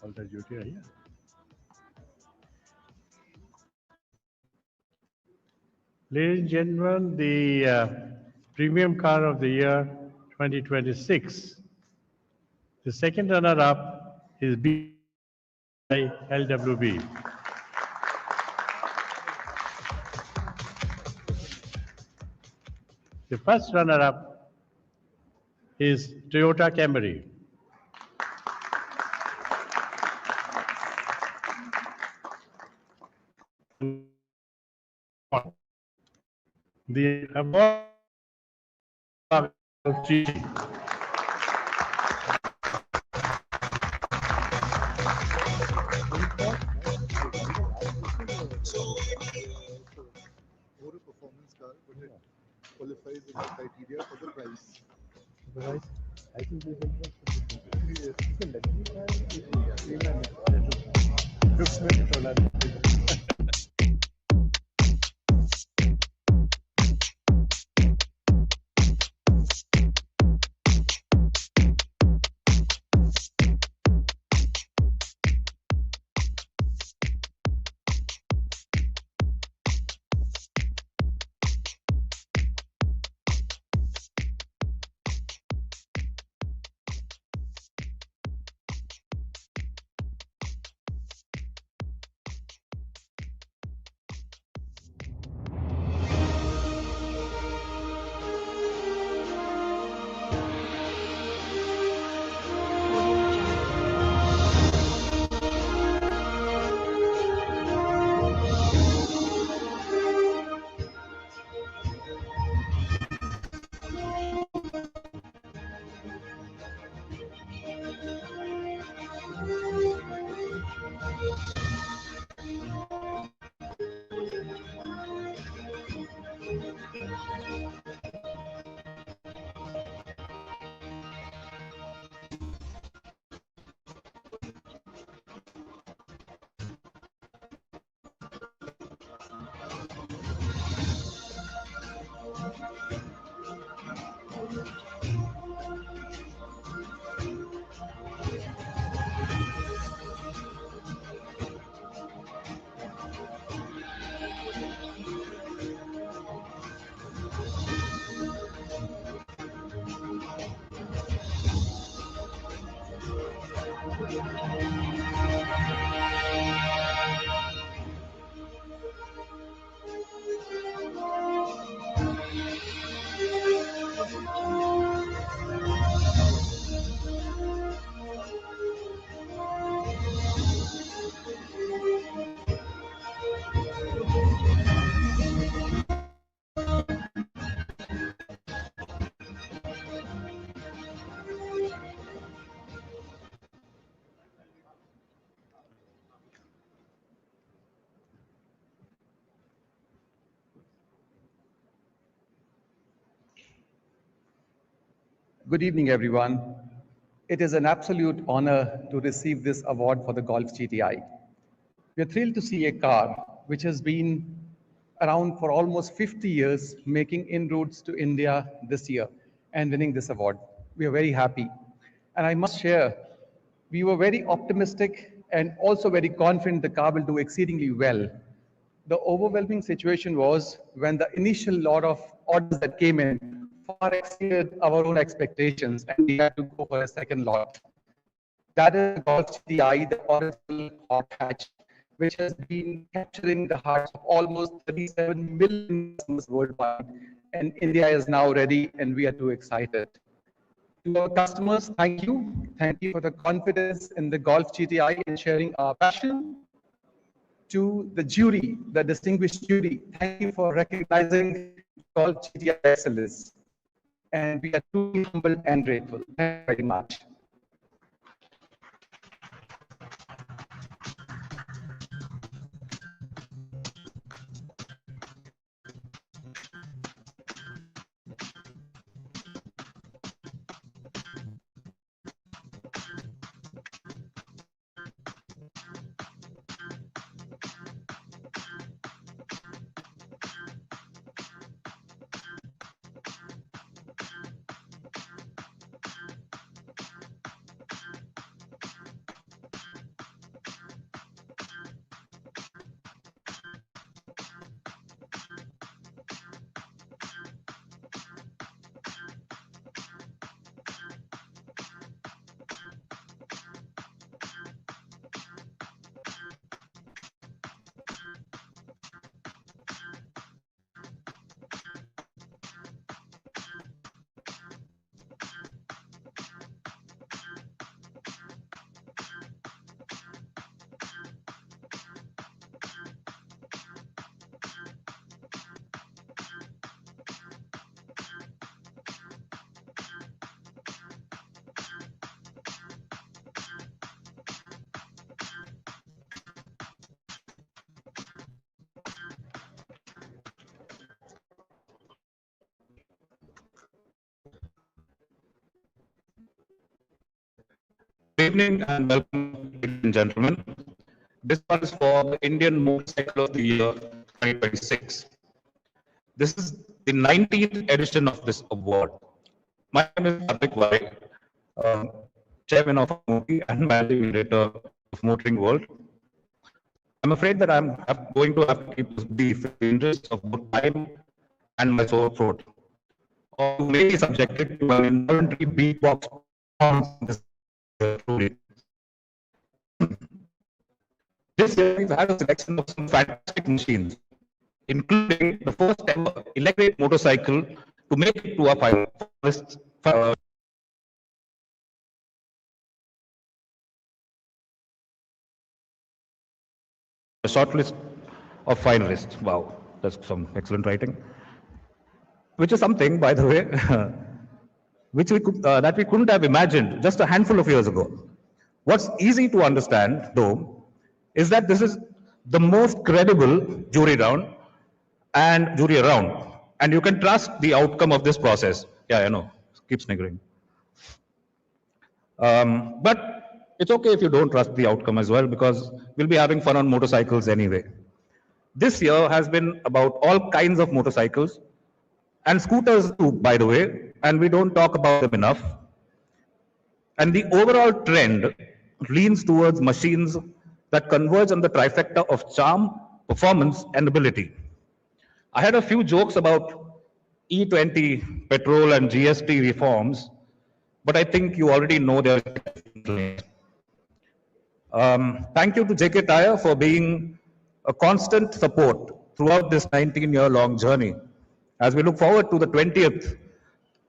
All the duty are here. Ladies and gentlemen, the Premium Car of the Year 2026. The second runner-up is by LWB. The first runner-up is Toyota Camry. The award of GT. More a performance car, but it qualifies in the criteria for the price. I think we Good evening, everyone. It is an absolute honor to receive this award for the Golf GTI. We are thrilled to see a car which has been around for almost 50 years, making inroads to India this year and winning this award. We are very happy. And I must share, we were very optimistic and also very confident the car will do exceedingly well. The overwhelming situation was when the initial lot of orders that came in far exceeded our own expectations, and we had to go for a second lot. That is the Golf GTI, the original hot hatch, which has been capturing the hearts of almost 37 million customers worldwide. And India is now ready, and we are too excited. To our customers, thank you. Thank you for the confidence in the Golf GTI and sharing our passion. To the jury, the distinguished jury, thank you for recognizing Golf GTI excellence. And we are truly humbled and grateful. Thank you very much. Good evening and welcome, ladies and gentlemen. This one is for the Indian Motorcycle of the Year 2026. This is the 19th edition of this award. My name is Karthik Vai, Chairman of ICOTY and Managing Director of Motoring World. I'm afraid that I'm going to have to keep this brief in the interest of both time and my sore throat, or you may be subjected to an involuntary beatbox performance. This year we've had a selection of some fantastic machines, including the first ever electric motorcycle to make it to our finalists. A short list of finalists. Wow, that's some excellent writing. Which is something, by the way, which we could, that we couldn't have imagined just a handful of years ago. What's easy to understand, though, is that this is the most credible jury round and jury around, and you can trust the outcome of this process. Yeah, I know. Keep sniggering. But it's okay if you don't trust the outcome as well, because we'll be having fun on motorcycles anyway. This year has been about all kinds of motorcycles and scooters too, by the way, and we don't talk about them enough. And the overall trend leans towards machines that converge on the trifecta of charm, performance, and ability. I had a few jokes about E20 petrol and GST reforms, but I think you already know their thank you to JK Tyre for being a constant support throughout this 19-year-long journey, as we look forward to the 20th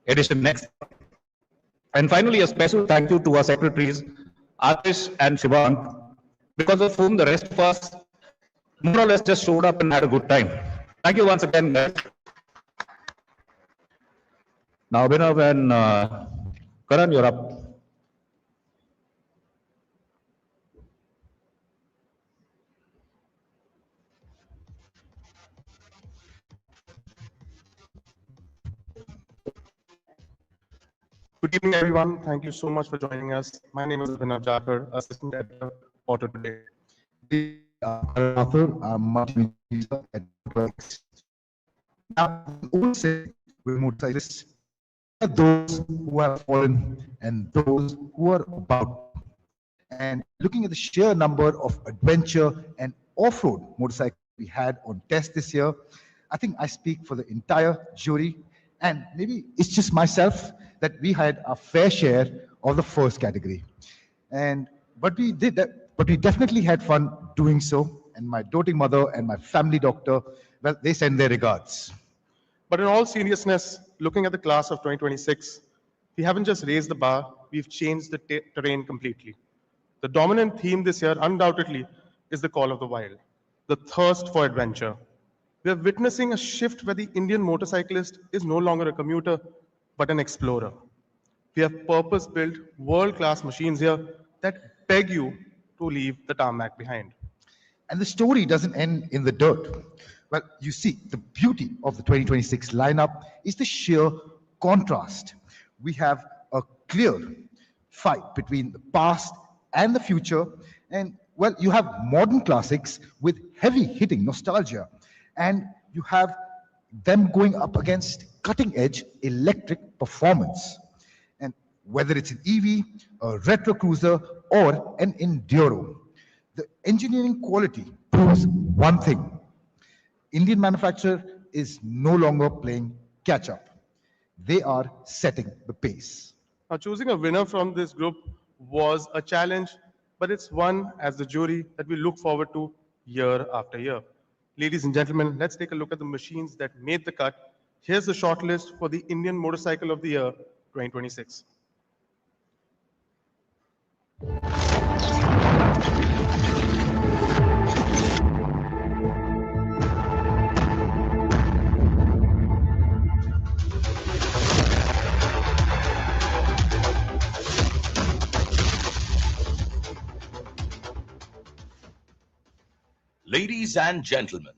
edition next. And finally, a special thank you to our secretaries, Atish and Shivang, because of whom the rest of us more or less just showed up and had a good time. Thank you once again, guys. Now, Abhinav and Karan, you're up. Good evening, everyone. Thank you so much for joining us. My name is Abhinav Jakar, Assistant Editor, Auto Today. Good evening. I'm Karan Mathur. I'm multimedia editor at AutoX. Now, the old saying with motorcyclists, there are those who have fallen and those who are about. And looking at the sheer number of adventure and off-road motorcycles we had on test this year, I think I speak for the entire jury, and maybe it's just myself, that we had a fair share of the first category. And but we did that, but we definitely had fun doing so. And my doting mother and my family doctor, well, they send their regards. But in all seriousness, looking at the class of 2026, we haven't just raised the bar, we've changed the terrain completely. The dominant theme this year, undoubtedly, is the call of the wild, the thirst for adventure. We are witnessing a shift where the Indian motorcyclist is no longer a commuter, but an explorer. We have purpose-built, world-class machines here that beg you to leave the tarmac behind. And the story doesn't end in the dirt. Well, you see, the beauty of the 2026 lineup is the sheer contrast. We have a clear fight between the past and the future. And, well, you have modern classics with heavy hitting nostalgia. And you have them going up against cutting edge electric performance. And whether it's an EV, a retro cruiser, or an enduro, the engineering quality proves one thing: Indian manufacturer is no longer playing catch up. They are setting the pace. Now, choosing a winner from this group was a challenge, but it's one as the jury that we look forward to year after year. Ladies and gentlemen, let's take a look at the machines that made the cut. Here's the shortlist for the Indian Motorcycle of the Year 2026. Ladies and gentlemen,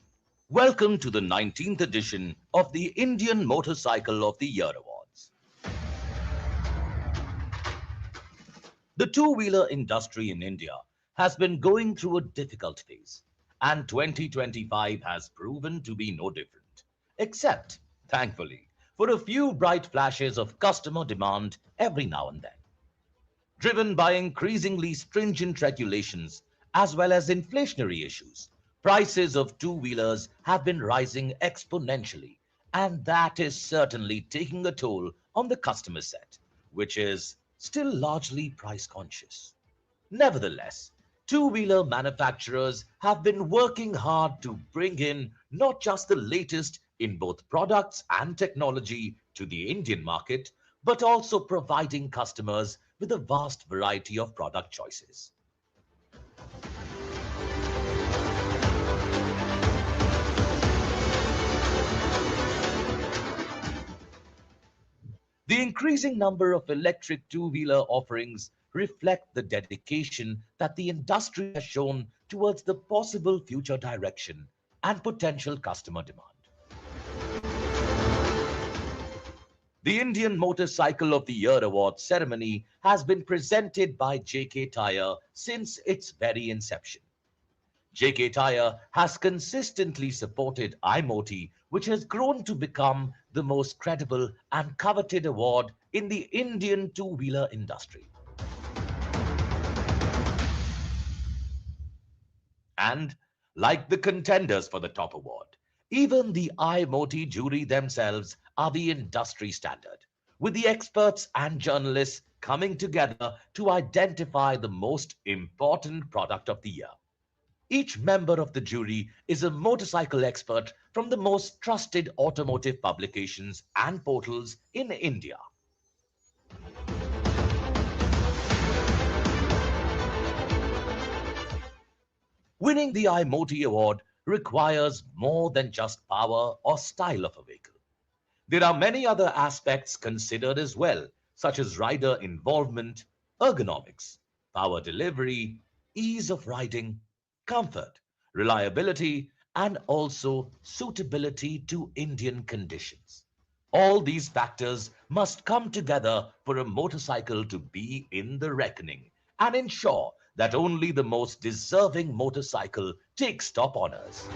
welcome to the 19th edition of the Indian Motorcycle of the Year Awards. The two-wheeler industry in India has been going through a difficult phase, and 2025 has proven to be no different, except, thankfully, for a few bright flashes of customer demand every now and then. Driven by increasingly stringent regulations as well as inflationary issues, prices of two-wheelers have been rising exponentially, and that is certainly taking a toll on the customer set, which is still largely price conscious. Nevertheless, two-wheeler manufacturers have been working hard to bring in not just the latest in both products and technology to the Indian market, but also providing customers with a vast variety of product choices. The increasing number of electric two-wheeler offerings reflect the dedication that the industry has shown towards the possible future direction and potential customer demand. The Indian Motorcycle of the Year Award ceremony has been presented by JK Tyre since its very inception. JK Tyre has consistently supported IMOTY, which has grown to become the most credible and coveted award in the Indian two-wheeler industry. And like the contenders for the top award, even the IMOTY jury themselves are the industry standard, with the experts and journalists coming together to identify the most important product of the year. Each member of the jury is a motorcycle expert from the most trusted automotive publications and portals in India. Winning the IMOTY award requires more than just power or style of a vehicle. There are many other aspects considered as well, such as rider involvement, ergonomics, power delivery, ease of riding, comfort, reliability, and also suitability to Indian conditions. All these factors must come together for a motorcycle to be in the reckoning and ensure that only the most deserving motorcycle takes top honors.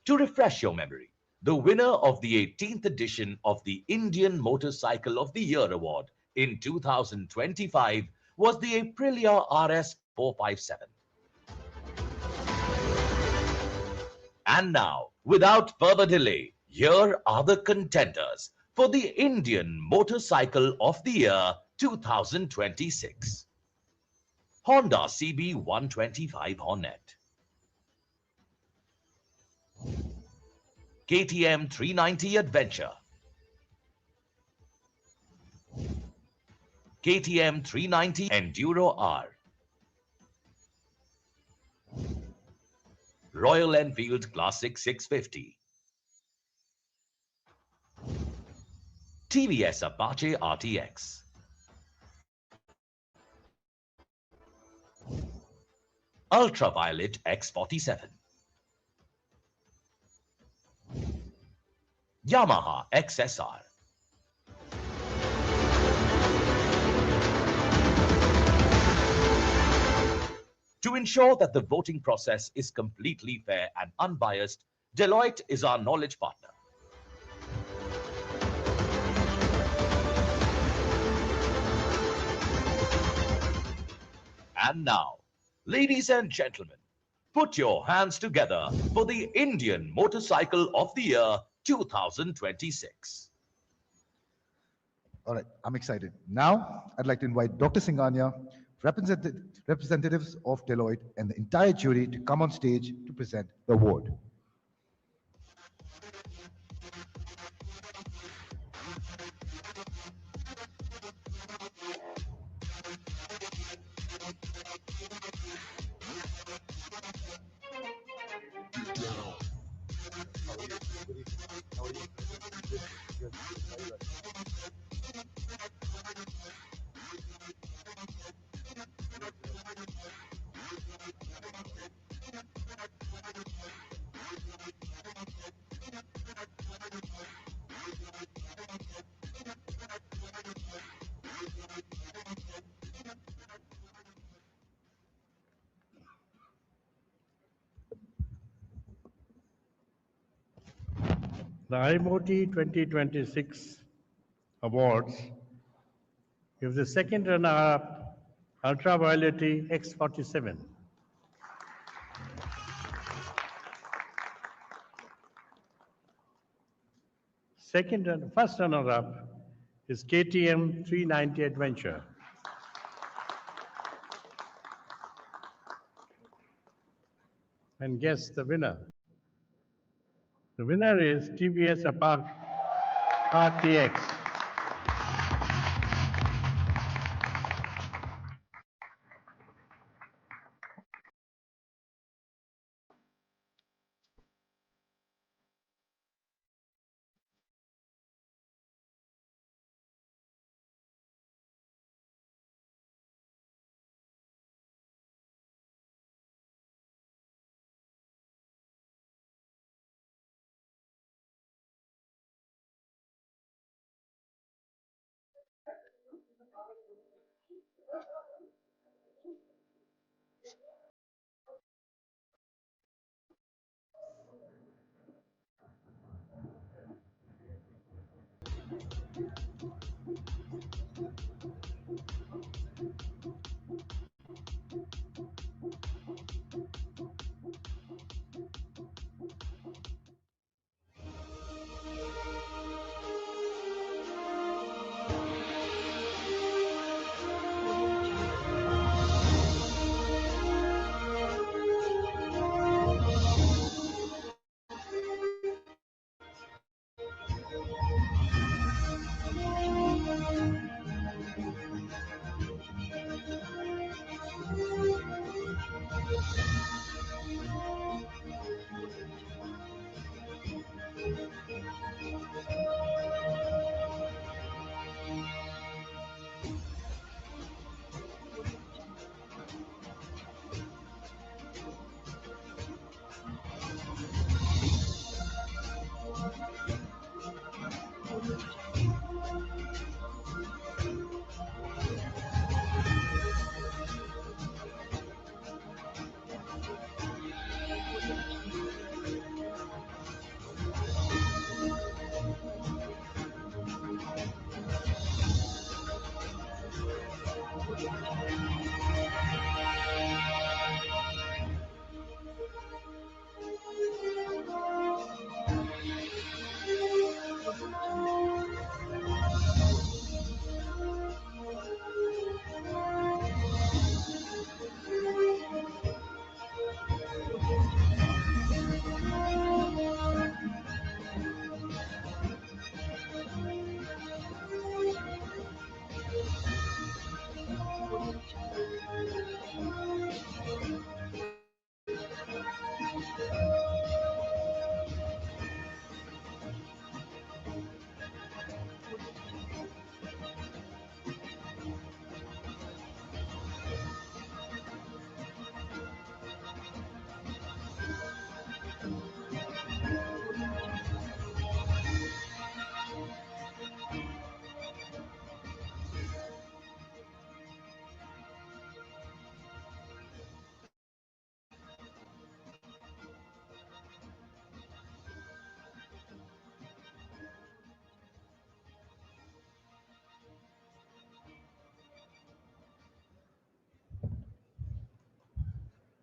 To refresh your memory, the winner of the 18th edition of the Indian Motorcycle of the Year Award in 2025 was the Aprilia RS 457. And now, without further delay, here are the contenders for the Indian Motorcycle of the Year 2026. Honda CB 125 Hornet, KTM 390 Adventure, KTM 390 Enduro R, Royal Enfield Classic 650, TVS Apache RTX, Ultraviolet X47, Yamaha XSR, To ensure that the voting process is completely fair and unbiased, Deloitte is our knowledge partner. And now, ladies and gentlemen, put your hands together for the Indian Motorcycle of the Year 2026. All right, I'm excited. Now, I'd like to invite Dr. Singhania, representatives of Deloitte, and the entire jury to come on stage to present the award. The IMOTY 2026 Awards gives the second runner-up Ultraviolet X47. First runner-up is KTM 390 Adventure. And guess the winner. The winner is TVS Apache RTX.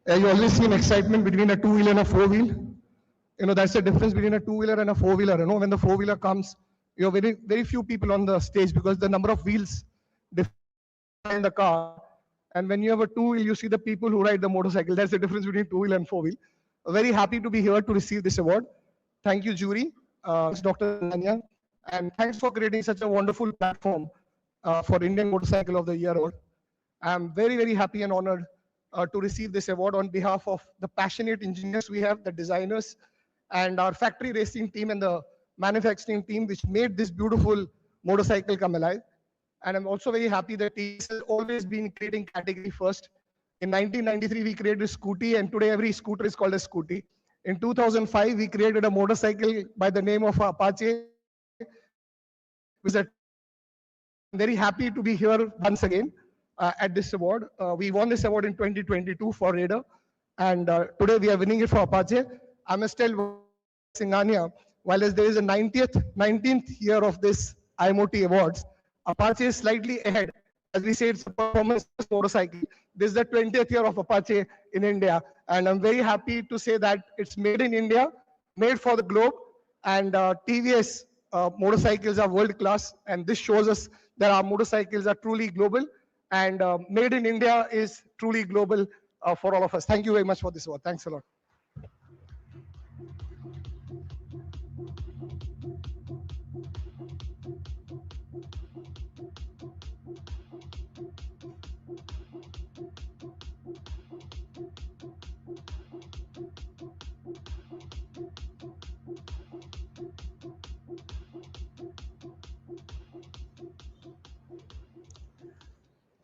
You always see an excitement between a two-wheel and a four-wheel. That's the difference between a two-wheeler and a four-wheeler. When the four-wheeler comes, very few people on the stage because the number of wheels define the car. And when you have a two-wheel, you see the people who ride the motorcycle. That's the difference between two-wheel and four-wheel. Very happy to be here to receive this award. Thank you, jury. Thanks, Dr. Singania. And thanks for creating such a wonderful platform for Indian Motorcycle of the Year award. I'm very, very happy and honored to receive this award on behalf of the passionate engineers we have, the designers, and our factory racing team and the manufacturing team, which made this beautiful motorcycle come alive. And I'm also very happy that TVS has always been creating category first. In 1993, we created Scooty, and today every scooter is called a Scooty. In 2005, we created a motorcycle by the name of Apache. I'm very happy to be here once again at this award. We won this award in 2022 for Raider, and today we are winning it for Apache. I must tell Singania, while there is a 19th year of this IMOTY Awards, Apache is slightly ahead. As we say, it's a performance motorcycle. This is the 20th year of Apache in India, and I'm very happy to say that it's made in India, made for the globe, and TVS motorcycles are world class, and this shows us that our motorcycles are truly global, and made in India is truly global for all of us. Thank you very much for this award. Thanks a lot.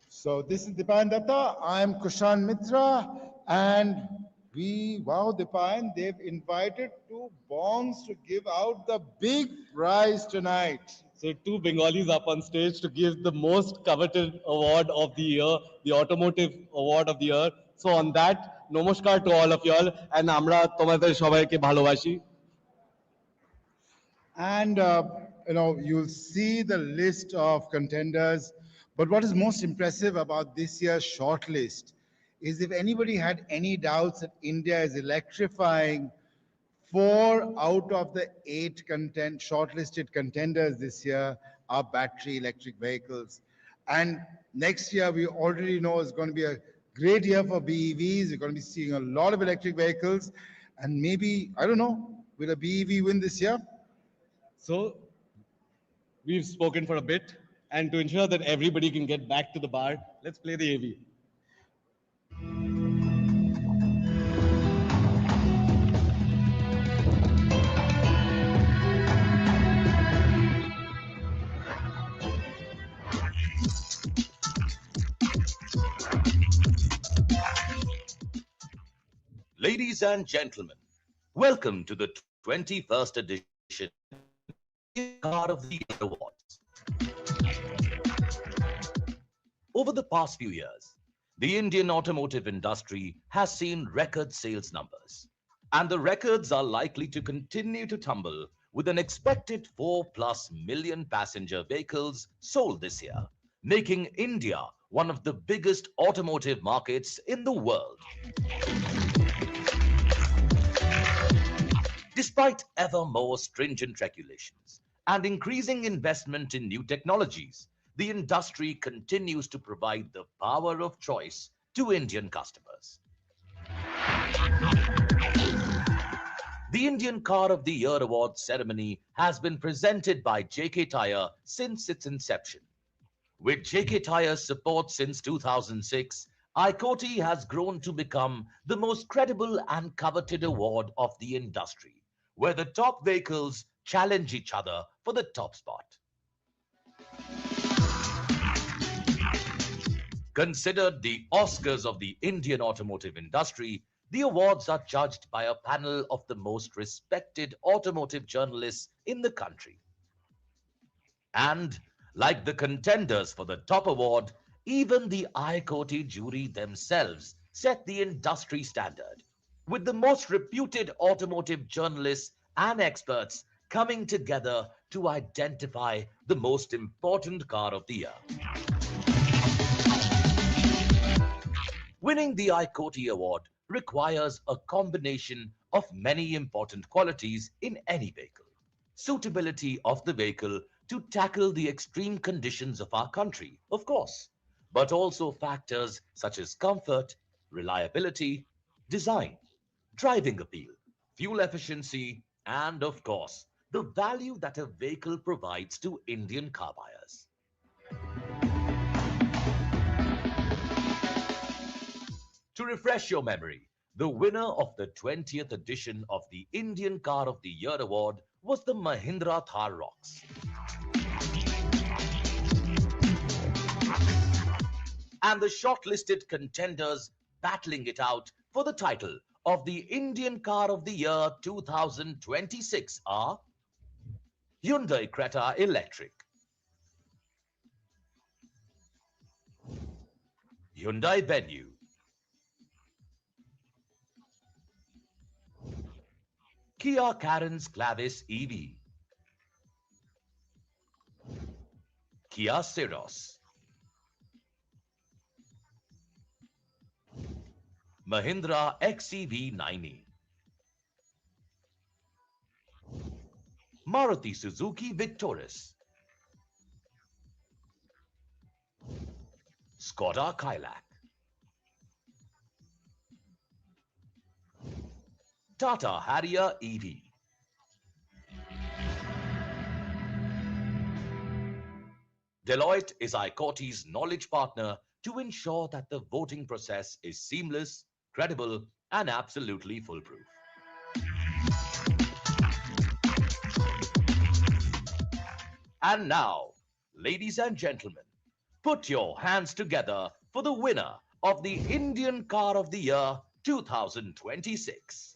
So this is Dipan Datta. I'm Kushan Mitra, and Dipan, they've invited two bongs to give out the big prize tonight. So two Bengalis up on stage to give the most coveted award of the year, the automotive award of the year. So on that, namaskar to all of y'all, and amra tomader shobaike bhalobashi. And you'll see the list of contenders. But what is most impressive about this year's shortlist is if anybody had any doubts that India is electrifying, 4 out of the 8 shortlisted contenders this year are battery electric vehicles. And next year, we already know is going to be a great year for BEVs. We're going to be seeing a lot of electric vehicles. And maybe, I don't know, will a BEV win this year? So we've spoken for a bit. And to ensure that everybody can get back to the bar, let's play the AV. Ladies and gentlemen, welcome to the 21st edition Car of the Year Awards. Over the past few years, the Indian automotive industry has seen record sales numbers, and the records are likely to continue to tumble with an expected 4+ million passenger vehicles sold this year, making India one of the biggest automotive markets in the world. Despite ever more stringent regulations and increasing investment in new technologies, the industry continues to provide the power of choice to Indian customers. The Indian Car of the Year Awards ceremony has been presented by JK Tyre since its inception. With JK Tyre's support since 2006, ICOTY has grown to become the most credible and coveted award of the industry, where the top vehicles challenge each other for the top spot. Considered the Oscars of the Indian automotive industry, the awards are judged by a panel of the most respected automotive journalists in the country. And like the contenders for the top award, even the ICOTY jury themselves set the industry standard, with the most reputed automotive journalists and experts coming together to identify the most important car of the year. Winning the ICOTY award requires a combination of many important qualities in any vehicle. Suitability of the vehicle to tackle the extreme conditions of our country, of course, but also factors such as comfort, reliability, design, driving appeal, fuel efficiency, and of course, the value that a vehicle provides to Indian car buyers. To refresh your memory, the winner of the 20th edition of the Indian Car of the Year award was the Mahindra Thar Roxx. And the shortlisted contenders battling it out for the title of the Indian Car of the Year 2026 are Hyundai Creta Electric, Hyundai Venue, Kia Carens Clavis EV, Kia Ceros, Mahindra XEV 90, Maruti Suzuki Victoris, Skoda Kailak, Tata Harrier EV. Deloitte is ICOTY's knowledge partner to ensure that the voting process is seamless, credible, and absolutely foolproof. And now, ladies and gentlemen, put your hands together for the winner of the Indian Car of the Year 2026.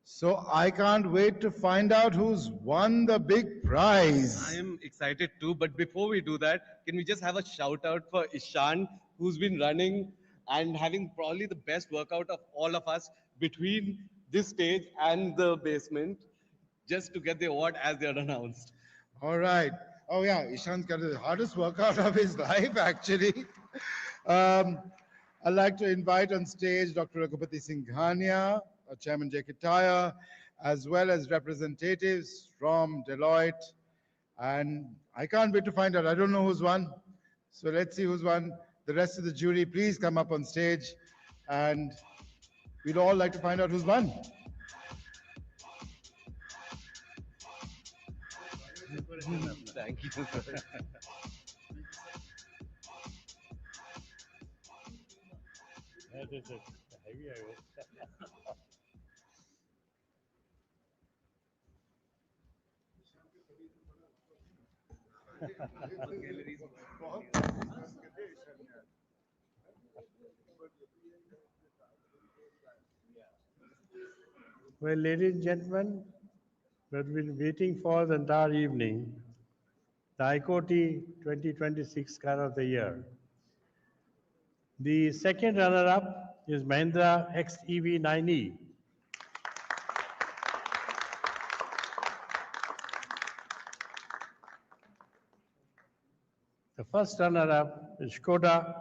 So I can't wait to find out who's won the big prize. I am excited too, but before we do that, can we just have a shout out for Ishan, who's been running and having probably the best workout of all of us between this stage and the basement, just to get the award as they are announced. All right. Oh yeah, Ishan's got the hardest workout of his life, actually. I'd like to invite on stage Dr. Raghupati Singhania, Chairman JK Tyre, as well as representatives from Deloitte. And I can't wait to find out. I don't know who's won. So let's see who's won. The rest of the jury, please come up on stage. And we'd all like to find out who's won. Thank you, sir. Well, ladies and gentlemen, we've been waiting for the entire evening. The ICOTY 2026 Car of the Year. The second runner-up is Mahindra XEV 9e. The first runner-up is Skoda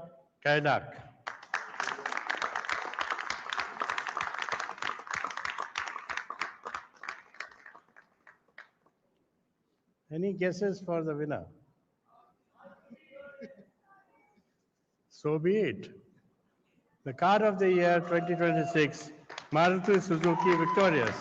Kailak. Any guesses for the winner? So be it. The Car of the Year 2026, Maruti Suzuki Victorious.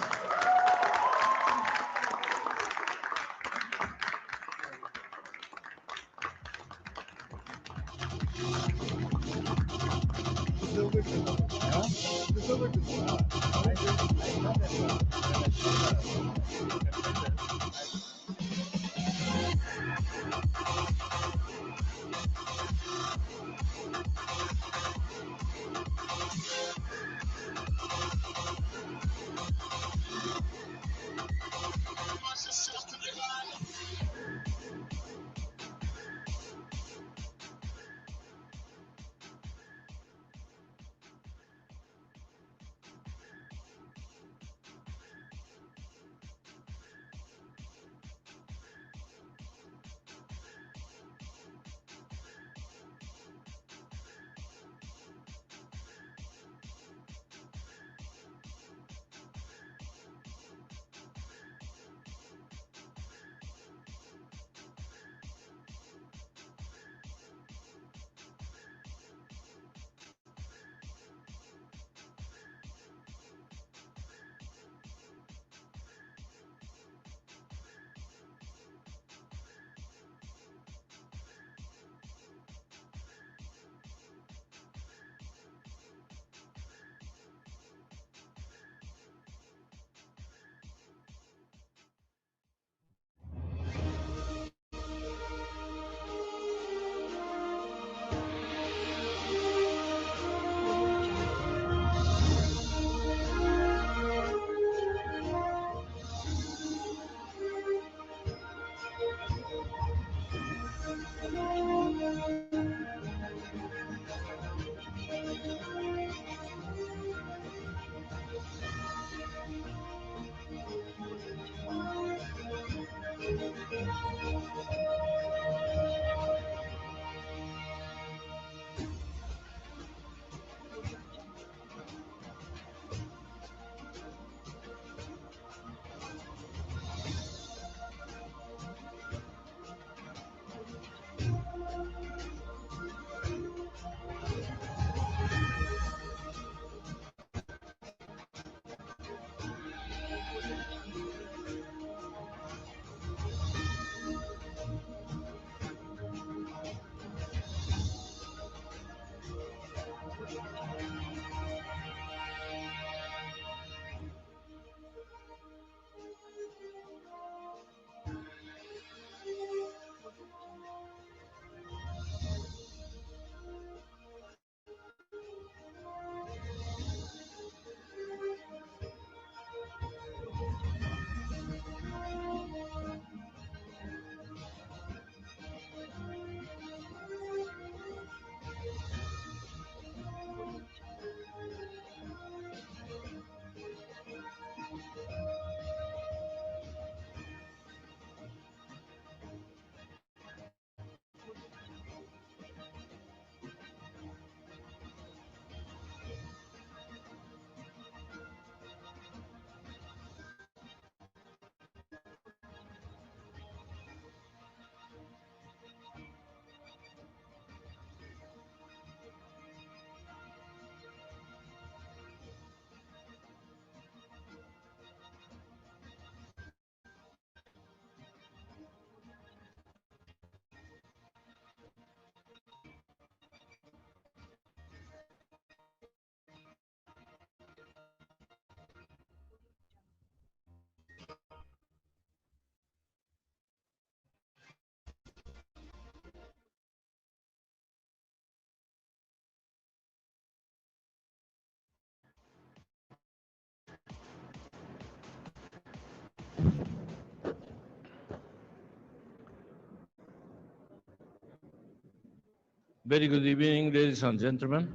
Very good evening, ladies and gentlemen.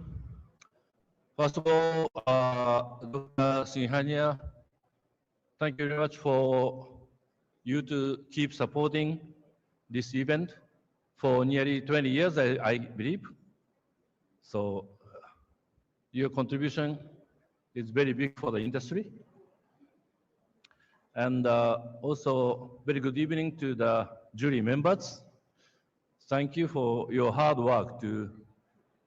First of all, Dr. Singhania, thank you very much for you to keep supporting this event for nearly 20 years, I believe. So your contribution is very big for the industry. And also, very good evening to the jury members. Thank you for your hard work to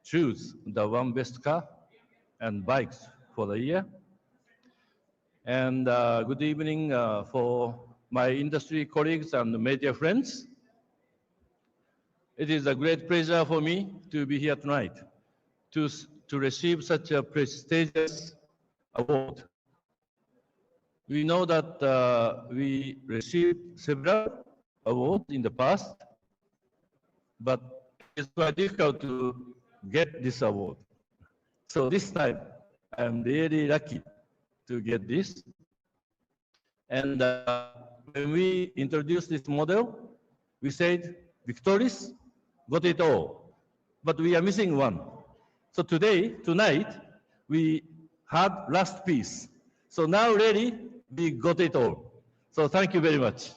choose the one best car and bikes for the year. And good evening for my industry colleagues and media friends. It is a great pleasure for me to be here tonight to receive such a prestigious award. We know that we received several awards in the past, but it's quite difficult to get this award. So this time, I'm really lucky to get this. And when we introduced this model, we said, Victoris got it all, but we are missing one. So tonight, we had last piece. So now really, we got it all. So thank you very much.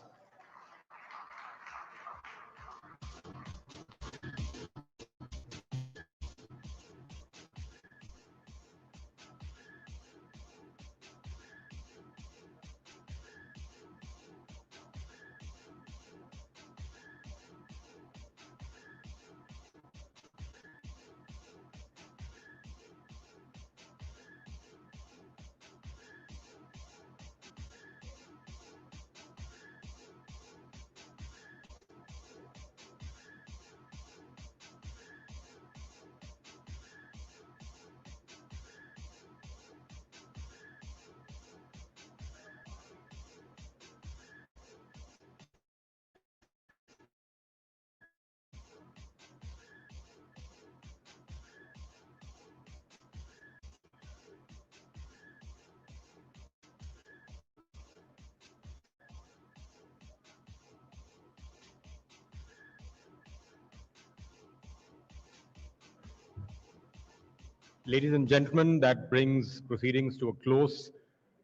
Ladies and gentlemen, that brings proceedings to a close.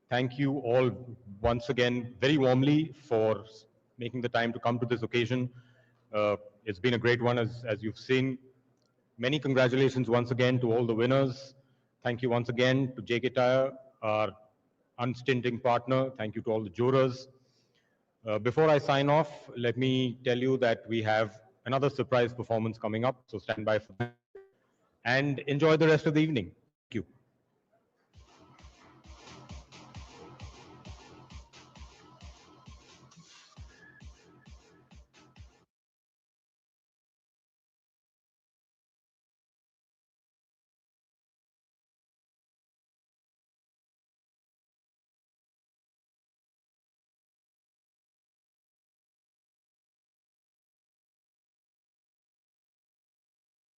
Thank you all once again very warmly for making the time to come to this occasion. It's been a great one, as you've seen. Many congratulations once again to all the winners. Thank you once again to JK Tyre, our unstinting partner. Thank you to all the jurors. Before I sign off, let me tell you that we have another surprise performance coming up, so stand by for that and enjoy the rest of the evening.